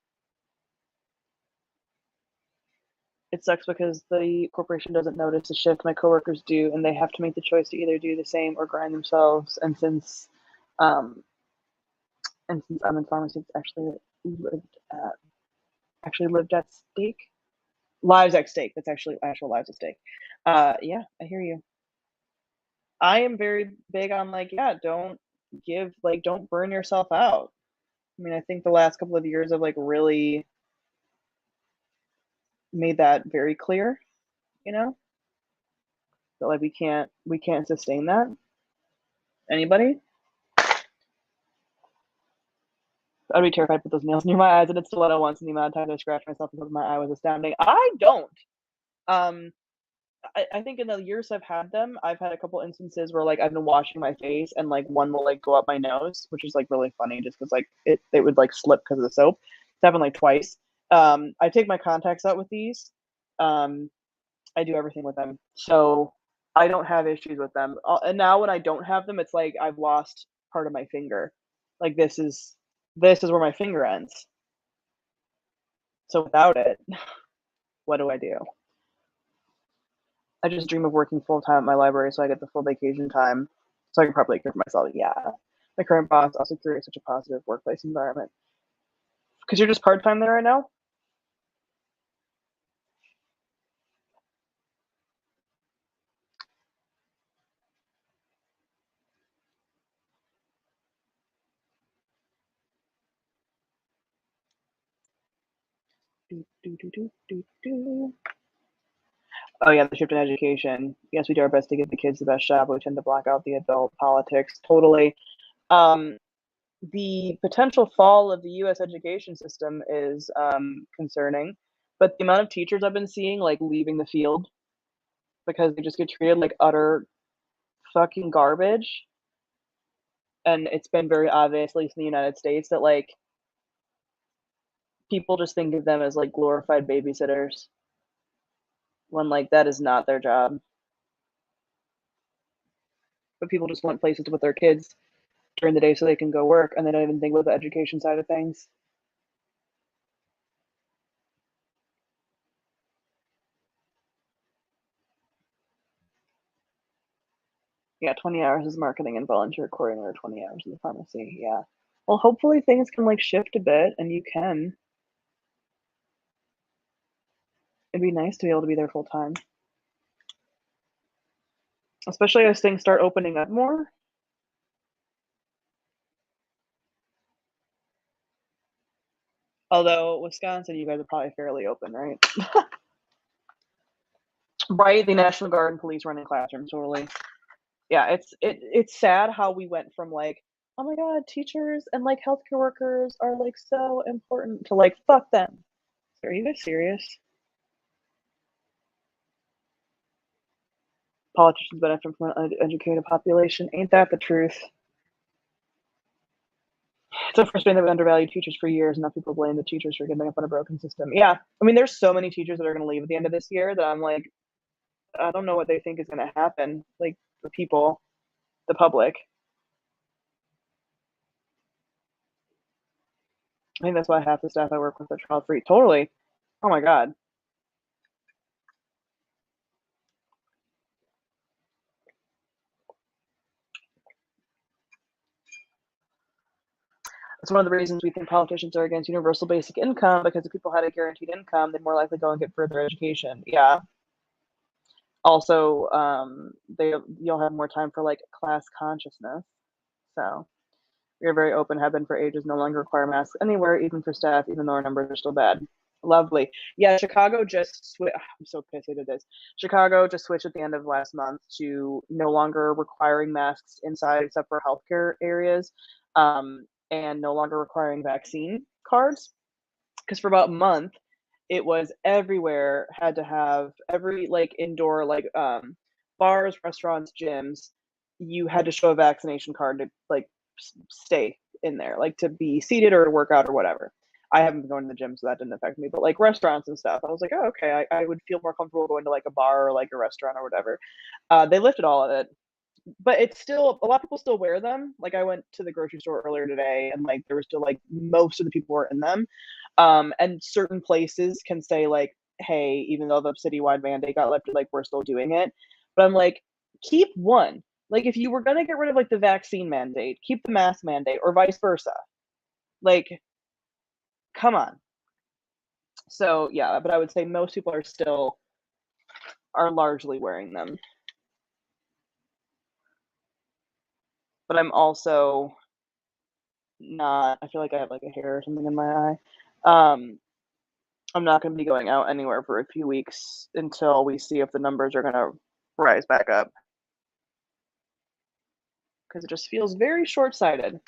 [SPEAKER 1] It sucks because the corporation doesn't notice the shift my coworkers do, and they have to make the choice to either do the same or grind themselves. Um, and since I'm in pharmacy, it's actually lived at stake. Lives at stake. That's actually actual lives at stake. Yeah, I hear you. I am very big on like, yeah, don't burn yourself out. I mean, I think the last couple of years have like really made that very clear, that like we can't sustain that. Anybody? I'd be terrified to put those nails near my eyes. I did stiletto once, and the amount of times I scratched myself because my eye was astounding. I don't. Um, I think in the years I've had them, I've had a couple instances where like I've been washing my face and like one will like go up my nose, which is like really funny just because like it would like slip because of the soap. It's happened like twice. I take my contacts out with these. Um, I do everything with them, so I don't have issues with them. And now when I don't have them, it's like I've lost part of my finger. Like this is where my finger ends. So without it, what do I do? I just dream of working full time at my library so I get the full vacation time. So I can probably care for myself. Yeah. My current boss also creates such a positive workplace environment. Because you're just part time there right now? Do, do, do, do, do, do. Oh yeah, the shift in education. Yes, we do our best to give the kids the best job, but we tend to block out the adult politics. Totally. Um, the potential fall of the U.S. education system is concerning, but the amount of teachers I've been seeing like leaving the field because they just get treated like utter fucking garbage, and it's been very obvious, at least in the United States, that like people just think of them as like glorified babysitters when like that is not their job. But people just want places to put their kids during the day so they can go work, and they don't even think about the education side of things. Yeah, 20 hours is marketing and volunteer coordinator, 20 hours in the pharmacy. Yeah. Well, hopefully things can like shift a bit and you can. It'd be nice to be able to be there full time. Especially as things start opening up more. Although Wisconsin, you guys are probably fairly open, right? Right, the National Guard and police running classrooms, totally. Yeah, it's sad how we went from like, oh my god, teachers and like healthcare workers are like so important to like fuck them. Are you guys serious? Politicians benefit from an uneducated population. Ain't that the truth? It's so frustrating that we undervalued teachers for years, and now people blame the teachers for giving up on a broken system. Yeah, I mean, there's so many teachers that are going to leave at the end of this year that I'm like, I don't know what they think is going to happen. Like the people, the public. I think that's why half the staff I work with are child-free. Totally. Oh my God. It's one of the reasons we think politicians are against universal basic income, because if people had a guaranteed income, they'd more likely go and get further education. Yeah. Also, you'll have more time for like class consciousness. So we are very open, have been for ages, no longer require masks anywhere, even for staff, even though our numbers are still bad. Lovely. Yeah, Chicago just switched. I'm so pissed at this. Chicago just switched at the end of last month to no longer requiring masks inside except for healthcare areas, and no longer requiring vaccine cards. Because for about a month, it was everywhere had to have every like indoor like bars, restaurants, gyms. You had to show a vaccination card to like stay in there, like to be seated or to work out or whatever. I haven't been going to the gym, so that didn't affect me. But like restaurants and stuff, I was like, oh, okay, I would feel more comfortable going to like a bar or like a restaurant or whatever. They lifted all of it, but it's still a lot of people still wear them. Like I went to the grocery store earlier today, and like there were still like most of the people were in them. And certain places can say like, hey, even though the citywide mandate got lifted, like we're still doing it. But I'm like, keep one. Like if you were gonna get rid of like the vaccine mandate, keep the mask mandate, or vice versa. Like, come on. So yeah, but I would say most people are largely wearing them. But I'm also not. I feel like I have like a hair or something in my eye. I'm not going to be going out anywhere for a few weeks until we see if the numbers are going to rise back up, because it just feels very short-sighted.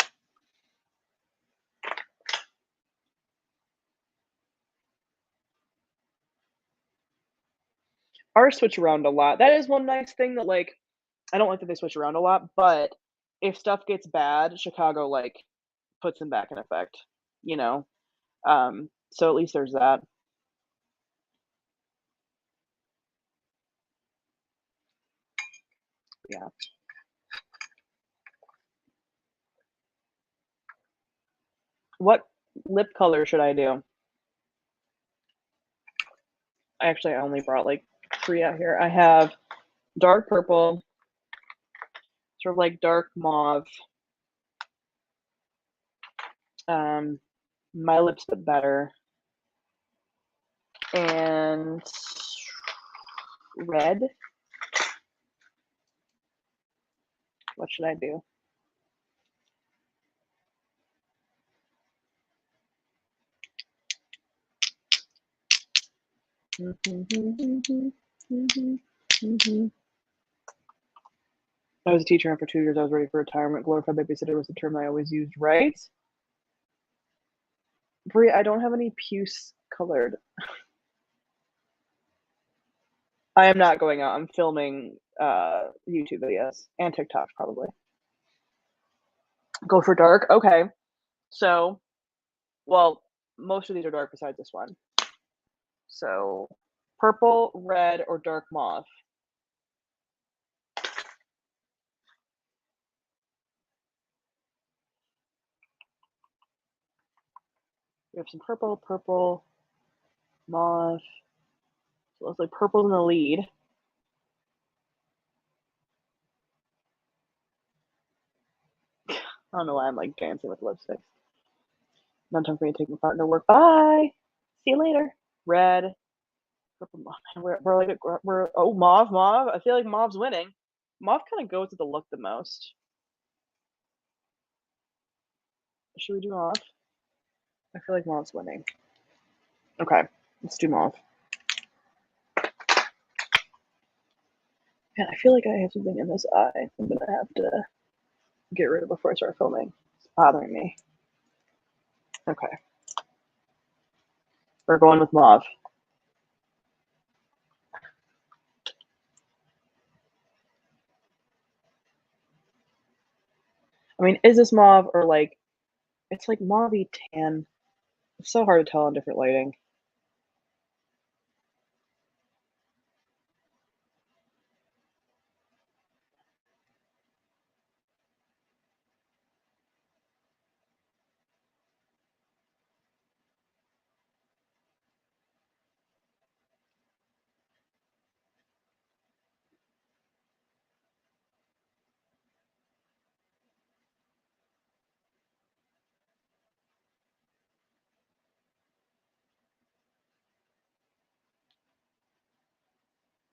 [SPEAKER 1] Ours switch around a lot. That is one nice thing that like I don't like that they switch around a lot, but if stuff gets bad, Chicago like puts them back in effect, you know. So at least there's that. Yeah. What lip color should I do? I only brought like 3 out here. I have dark purple, sort of like dark mauve. My lips bit better, and red. What should I do? I was a teacher, and for 2 years I was ready for retirement. Glorified babysitter was the term I always used, right? Brie, I don't have any puce colored. I am not going out. I'm filming YouTube videos and TikTok probably. Go for dark? Okay. So, well, most of these are dark besides this one. So, purple, red, or dark mauve? We have some purple, mauve. So it looks like purple's in the lead. I don't know why I'm like dancing with lipstick. Not time for me to take my partner to work. Bye. See you later. Red. Purple. We're mauve. I feel like mauve's winning. Mauve kind of goes with the look the most. Should we do mauve? I feel like mauve's winning. Okay, let's do mauve. Man, I feel like I have something in this eye I'm gonna have to get rid of before I start filming. It's bothering me. Okay. We're going with mauve. I mean, is this mauve or like, it's like mauve-y tan. It's so hard to tell on different lighting.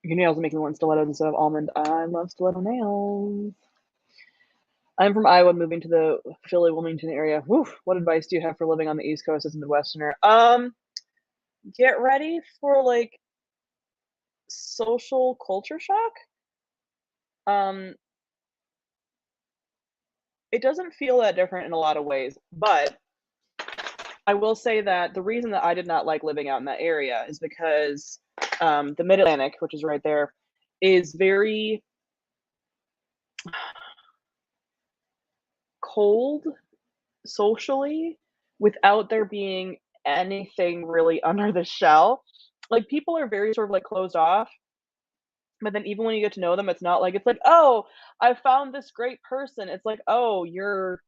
[SPEAKER 1] Your nails are making me want stilettos instead of almond. I love stiletto nails. I'm from Iowa, moving to the Philly, Wilmington area. Woof. What advice do you have for living on the East Coast as a Midwesterner? Get ready for like social culture shock. Um, it doesn't feel that different in a lot of ways, but I will say that the reason that I did not like living out in that area is because the Mid Atlantic, which is right there, is very cold socially without there being anything really under the shell. Like people are very sort of like closed off, but then even when you get to know them, it's not like it's like, oh, I found this great person. It's like, oh, you're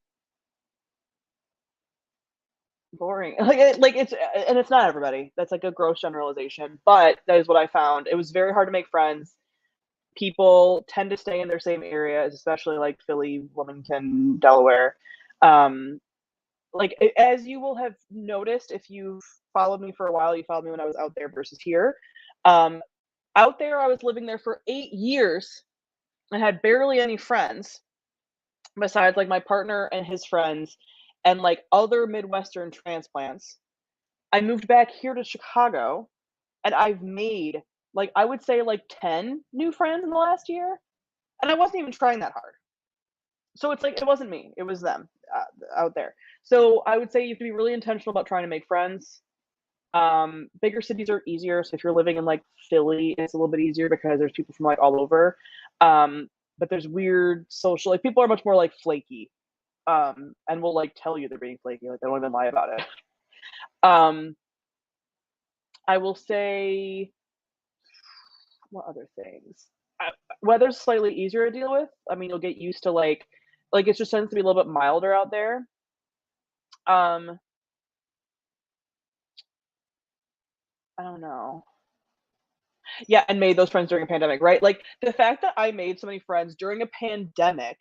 [SPEAKER 1] boring. Like it's and it's not everybody. That's like a gross generalization, but that is what I found. It was very hard to make friends. People tend to stay in their same areas, especially like Philly, Wilmington, Delaware. Um, like as you will have noticed if you've followed me for a while, you followed me when I was out there versus here. Um, Out there, I was living there for 8 years and had barely any friends besides like my partner and his friends and like other Midwestern transplants. I moved back here to Chicago and I've made like I would say like 10 new friends in the last year and I wasn't even trying that hard. So it's like it wasn't me, it was them out there. So I would say you have to be really intentional about trying to make friends. Bigger cities are easier. So if you're living in like Philly, it's a little bit easier because there's people from like all over. But there's weird social like people are much more like flaky. And will like tell you they're being flaky, like they don't even lie about it. Um, I will say what other things? Weather's slightly easier to deal with. I mean, you'll get used to like it just tends to be a little bit milder out there. Um, I don't know. Yeah, and made those friends during a pandemic, right? Like the fact that I made so many friends during a pandemic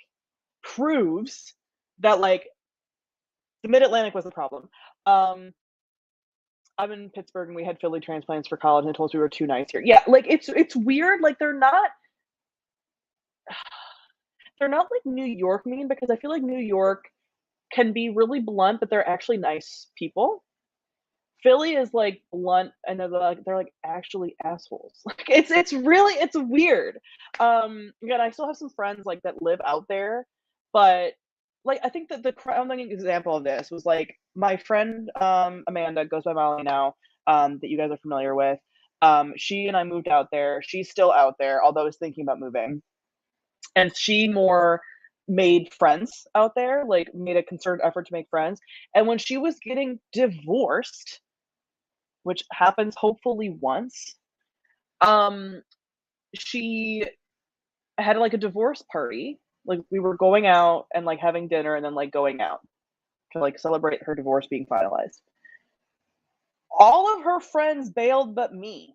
[SPEAKER 1] proves that like the Mid Atlantic was the problem. Um, I'm in Pittsburgh and we had Philly transplants for college and they told us we were too nice here. Yeah, like it's weird. Like they're not like New York mean because I feel like New York can be really blunt, but they're actually nice people. Philly is like blunt and they're like actually assholes. Like it's weird. Again, I still have some friends like that live out there, but like I think that the crowning example of this was like my friend Amanda goes by Molly now, that you guys are familiar with. She and I moved out there. She's still out there, although is thinking about moving. And she more made friends out there, like made a concerted effort to make friends. And when she was getting divorced, which happens hopefully once. Um, she had like a divorce party. Like we were going out and like having dinner and then like going out to like celebrate her divorce being finalized. All of her friends bailed but me.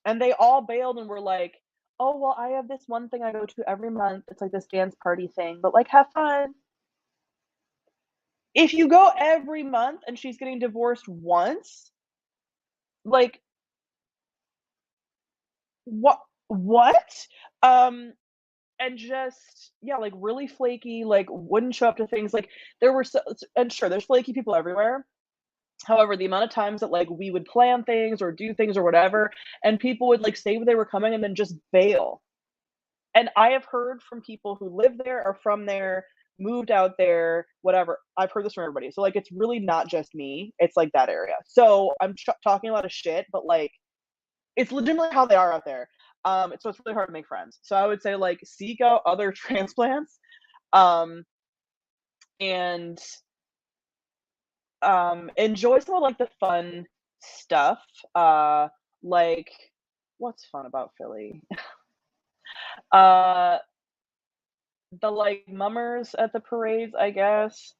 [SPEAKER 1] And they all bailed and were like, "Oh, well, I have this one thing I go to every month. It's like this dance party thing, but like have fun." If you go every month and she's getting divorced once, like what? Um and just yeah, like really flaky, like wouldn't show up to things. Like there were so, and sure, there's flaky people everywhere. However, the amount of times that like we would plan things or do things or whatever, and people would like say they were coming and then just bail. And I have heard from people who live there, are from there, moved out there, whatever. I've heard this from everybody. So like, it's really not just me. It's like that area. So I'm talking a lot of shit, but like it's legitimately how they are out there. So it's really hard to make friends. So I would say like seek out other transplants, um, and enjoy some of like the fun stuff. Like what's fun about Philly? Uh, the like mummers at the parades, I guess.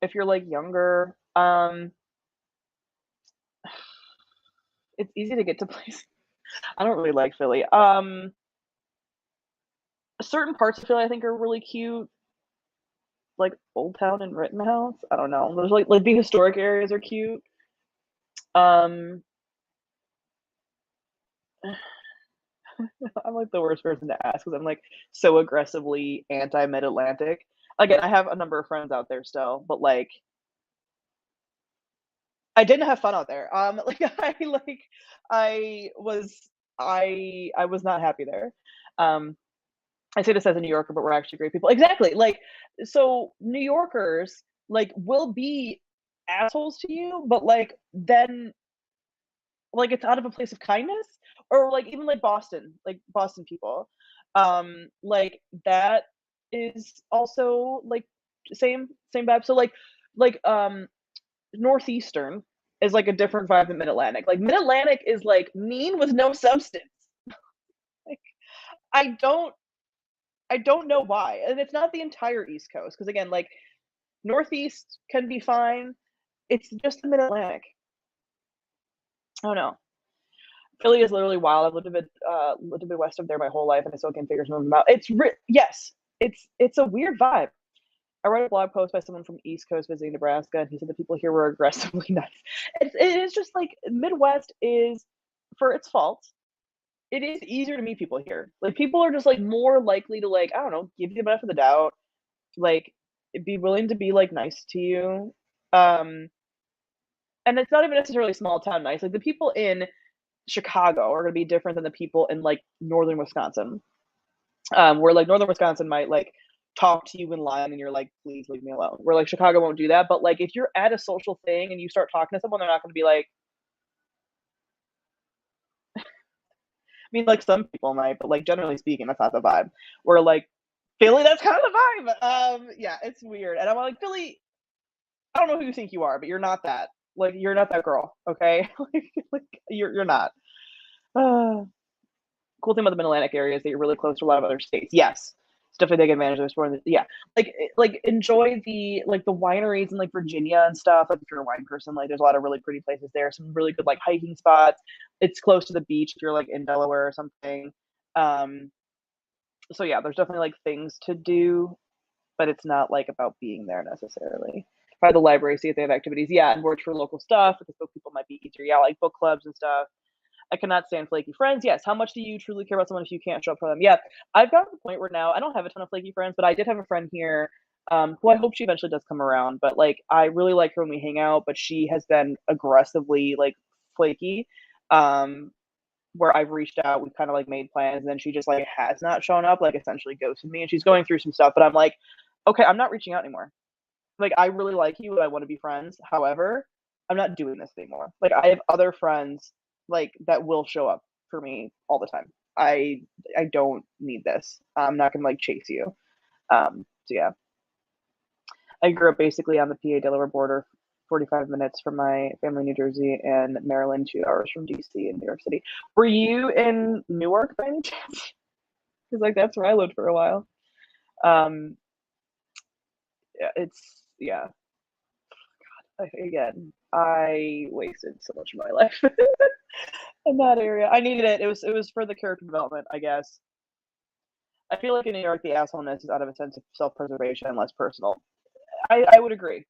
[SPEAKER 1] If you're like younger, it's easy to get to places. I don't really like Philly. Certain parts of Philly I think are really cute. Like Old Town and Rittenhouse. I don't know. There's like the historic areas are cute. Um I'm like the worst person to ask because I'm like so aggressively anti Mid Atlantic. Again, I have a number of friends out there still, but like I didn't have fun out there. Like I was not happy there. Um, I say this as a New Yorker, but we're actually great people. Exactly. Like, so New Yorkers like will be assholes to you, but like then like it's out of a place of kindness, or like even like Boston people. Like that is also like same vibe. So like Northeastern is like a different vibe than Mid Atlantic. Like Mid Atlantic is like mean with no substance. Like I don't I don't know why. And it's not the entire East Coast because again, like Northeast can be fine. It's just the Mid Atlantic. I don't know. Philly is literally wild. I've lived a bit west of there my whole life, and I still can't figure some of them out. Yes, it's a weird vibe. I read a blog post by someone from East Coast visiting Nebraska, and he said the people here were aggressively nice. It is just like Midwest is, for its faults, it is easier to meet people here. Like people are just like more likely to like I don't know give you the benefit of the doubt, like be willing to be like nice to you. Um, and it's not even necessarily small town nice. Like the people in Chicago are going to be different than the people in like northern Wisconsin, where like northern Wisconsin might like talk to you in line and you're like, please leave me alone. Where like Chicago won't do that, but like if you're at a social thing and you start talking to someone, they're not going to be like. I mean, like some people might, but like generally speaking, that's not the vibe. Where like Philly, that's kind of the vibe. Yeah, it's weird, and I'm like Philly. I don't know who you think you are, but you're not that. Like you're not that girl, okay? Like you're not. Uh, cool thing about the Mid Atlantic area is that you're really close to a lot of other states. Yes, it's definitely take advantage of this. Yeah, like enjoy the wineries in like Virginia and stuff. Like if you're a wine person, like there's a lot of really pretty places there. Some really good like hiking spots. It's close to the beach if you're like in Delaware or something. Um, so yeah, there's definitely like things to do, but it's not like about being there necessarily. By the library, see if they have activities. Yeah, and work for local stuff because those people might be easier. Yeah, like book clubs and stuff. I cannot stand flaky friends. Yes. How much do you truly care about someone if you can't show up for them? Yeah. I've gotten to the point where now I don't have a ton of flaky friends, but I did have a friend here who I hope she eventually does come around. But like, I really like her when we hang out, but she has been aggressively like flaky. Um, where I've reached out, we've kind of like made plans, and then she just like has not shown up, like essentially ghosted me, and she's going through some stuff. But I'm like, okay, I'm not reaching out anymore. Like, I really like you, and I want to be friends. However, I'm not doing this anymore. Like, I have other friends like that will show up for me all the time. I don't need this. I'm not gonna like chase you. So yeah, I grew up basically on the PA Delaware border, 45 minutes from my family in New Jersey, and Maryland, 2 hours from DC and New York City. Were you in Newark by any chance? Because like that's where I lived for a while. Um, yeah, it's yeah. Again, I wasted so much of my life in that area. I needed it. It was for the character development, I guess. I feel like in New York, the assholeness is out of a sense of self-preservation and less personal. I would agree.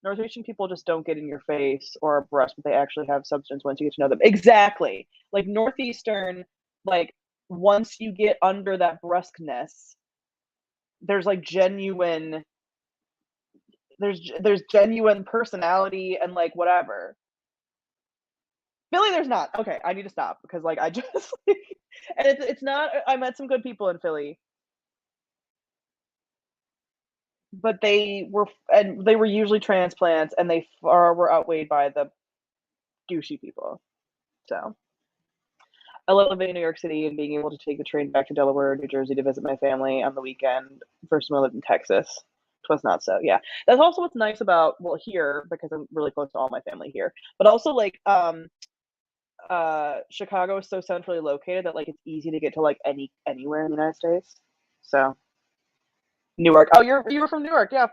[SPEAKER 1] Northeastern people just don't get in your face or abrupt, but they actually have substance once you get to know them. Exactly. Like Northeastern, like once you get under that brusqueness, there's like there's genuine personality and like whatever. Philly, there's not. Okay, I need to stop because like I just like, and it's not. I met some good people in Philly, but they were usually transplants, and they far were outweighed by the douchey people. So I love living in New York City and being able to take the train back to Delaware or New Jersey to visit my family on the weekend versus when I lived in Texas. Twas not so. Yeah, that's also what's nice about well here because I'm really close to all my family here, but also like Chicago is so centrally located that like it's easy to get to like anywhere in the United States. So Newark. Oh, you were from Newark, yeah.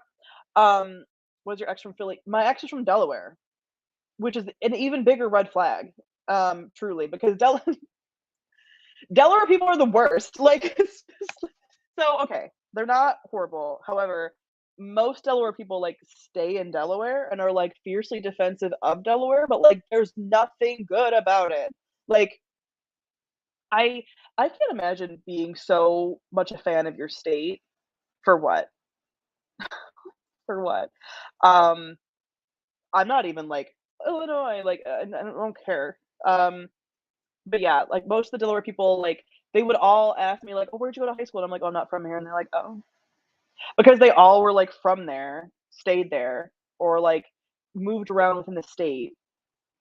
[SPEAKER 1] Was your ex from Philly? My ex is from Delaware, which is an even bigger red flag. Truly, because Delaware people are the worst. Like, so okay, they're not horrible. However, most Delaware people like stay in Delaware and are like fiercely defensive of Delaware, but like there's nothing good about it. Like I can't imagine being so much a fan of your state for what? For what? Um, I'm not even like Illinois, like I don't care. But yeah, like most of the Delaware people, like they would all ask me like, "Oh, where'd you go to high school?" And I'm like, "Oh, I'm not from here." And they're like, "Oh," because they all were like from there, stayed there, or like moved around within the state.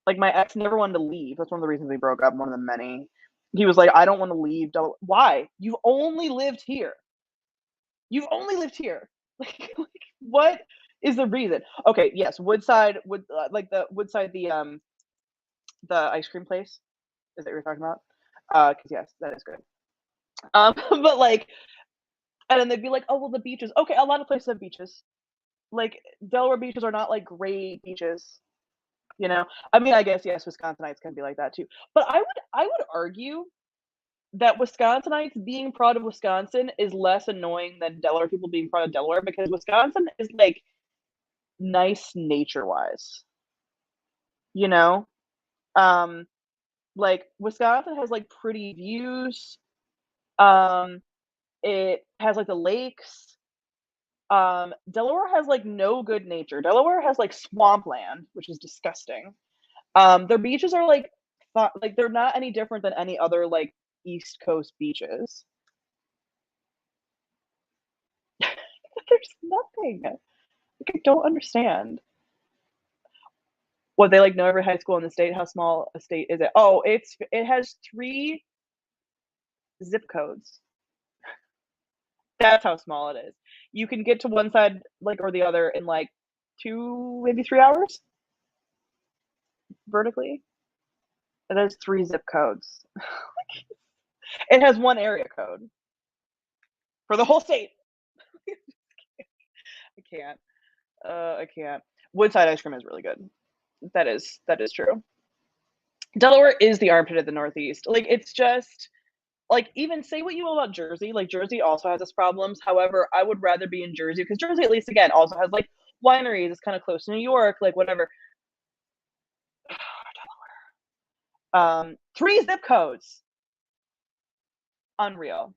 [SPEAKER 1] Like my ex never wanted to leave. That's one of the reasons we broke up. One of the many. He was like, "I don't want to leave." Why? You've only lived here. You've only lived here. Like what is the reason? Okay, yes, Woodside, like the Woodside, the ice cream place. Is that what you're talking about? Because yes, that is good. But like, and then they'd be like, "Oh, well, the beaches." Okay, a lot of places have beaches. Like Delaware beaches are not like great beaches, you know. I mean, I guess yes, Wisconsinites can be like that too. But I would argue that Wisconsinites being proud of Wisconsin is less annoying than Delaware people being proud of Delaware because Wisconsin is like nice nature wise, you know. Um, like Wisconsin has like pretty views. Um, it has like the lakes. Delaware has like no good nature. Delaware has like swampland, which is disgusting. Their beaches are like like they're not any different than any other like East Coast beaches. There's nothing. Like, I don't understand. What they like know every high school in the state. How small a state is it? Oh, it has 3 zip codes. That's how small it is. You can get to one side like or the other in like 2, maybe 3 hours vertically. It has 3 zip codes. It has 1 area code for the whole state. I can't. I can't. Woodside ice cream is really good. That is true. Delaware is the armpit of the Northeast. Like it's just like even say what you will about Jersey. Like Jersey also has its problems. However, I would rather be in Jersey because Jersey at least again also has like wineries. It's kind of close to New York. Like whatever. 3 zip codes. Unreal.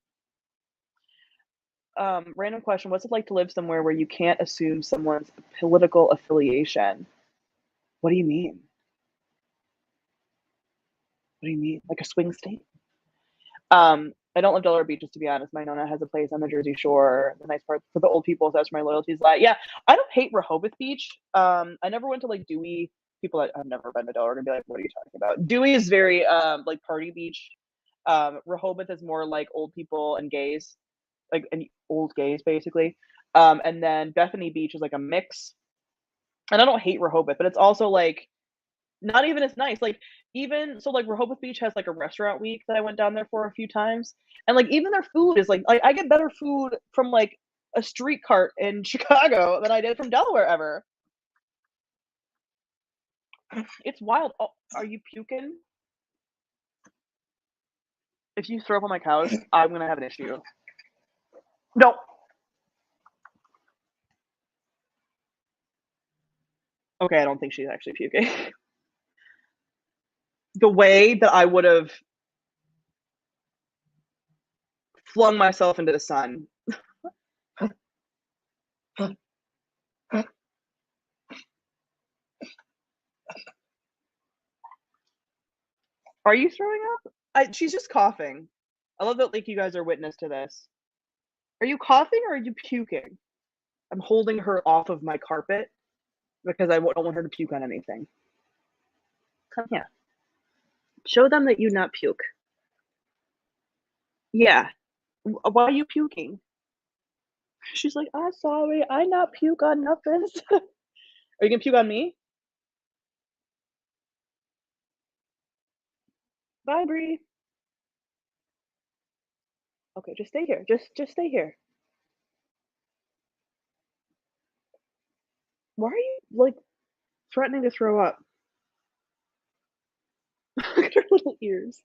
[SPEAKER 1] Random question. What's it like to live somewhere where you can't assume someone's political affiliation? What do you mean? What do you mean? Like a swing state? I don't love Delaware beaches to be honest. My nonna has a place on the Jersey Shore. The nice part for the old people. So that's where my loyalties lie. Yeah, I don't hate Rehoboth Beach. I never went to like Dewey. People that I've never been to Delaware are gonna be like, "What are you talking about?" Dewey is very like party beach. Rehoboth is more like old people and gays, like and old gays basically. And then Bethany Beach is like a mix. And I don't hate Rehoboth, but it's also like not even as nice. Like even so, like Rehoboth Beach has like a restaurant week that I went down there for a few times, and like even their food is like I get better food from like a street cart in Chicago than I did from Delaware ever. It's wild. Oh, are you puking? If you throw up on my couch, I'm gonna have an issue. No. Okay, I don't think she's actually puking. The way that I would have flung myself into the sun. Are you throwing up? She's just coughing. I love that like you guys are witness to this. Are you coughing or are you puking? I'm holding her off of my carpet because I don't want her to puke on anything. Come here. Show them that you not puke. Yeah. Why are you puking? She's like, I'm sorry. I not puke on nothing. Are you gonna puke on me? Bye, Bree. Okay, just stay here. Just stay here. Why are you like threatening to throw up? Look at her little ears.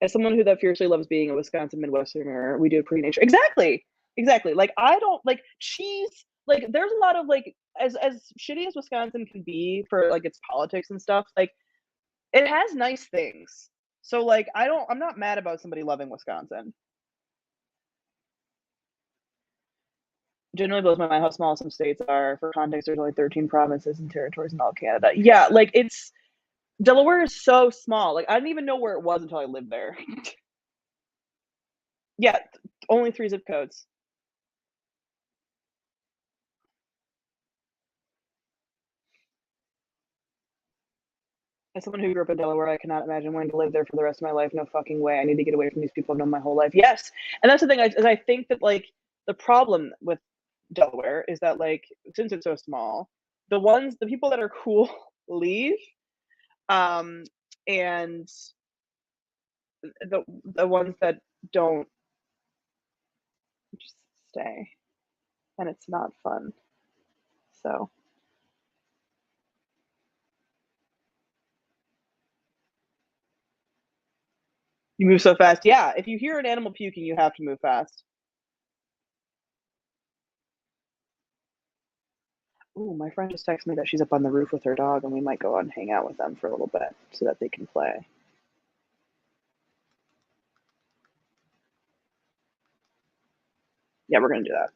[SPEAKER 1] As someone who that fiercely loves being a Wisconsin Midwesterner, we do it pretty nature. Exactly. Exactly. Like I don't like cheese. Like there's a lot of like as shitty as Wisconsin can be for like its politics and stuff. Like it has nice things. So like I'm not mad about somebody loving Wisconsin. Generally blows my mind how small some states are. For context, there's only 13 provinces and territories in all Canada. Yeah, like Delaware is so small. Like I didn't even know where it was until I lived there. Yeah, only 3 zip codes. As someone who grew up in Delaware, I cannot imagine wanting to live there for the rest of my life. No fucking way. I need to get away from these people I've known my whole life. Yes, and that's the thing. I think that like the problem with Delaware is that like since it's so small, the people that are cool leave, and the ones that don't just stay, and it's not fun. So you move so fast. Yeah, if you hear an animal puking, you have to move fast. Ooh, my friend just texted me that she's up on the roof with her dog, and we might go out and hang out with them for a little bit so that they can play. Yeah, we're gonna do that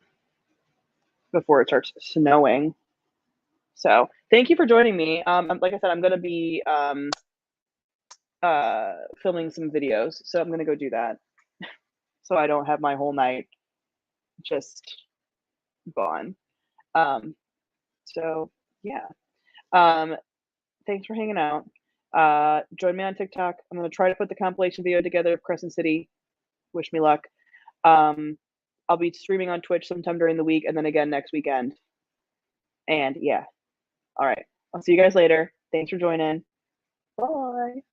[SPEAKER 1] before it starts snowing. So thank you for joining me. Like I said, I'm gonna be filming some videos, so I'm gonna go do that. So I don't have my whole night just gone. So yeah. Thanks for hanging out. Join me on TikTok. I'm gonna try to put the compilation video together of Crescent City. Wish me luck. I'll be streaming on Twitch sometime during the week and then again next weekend. And yeah. All right. I'll see you guys later. Thanks for joining. Bye.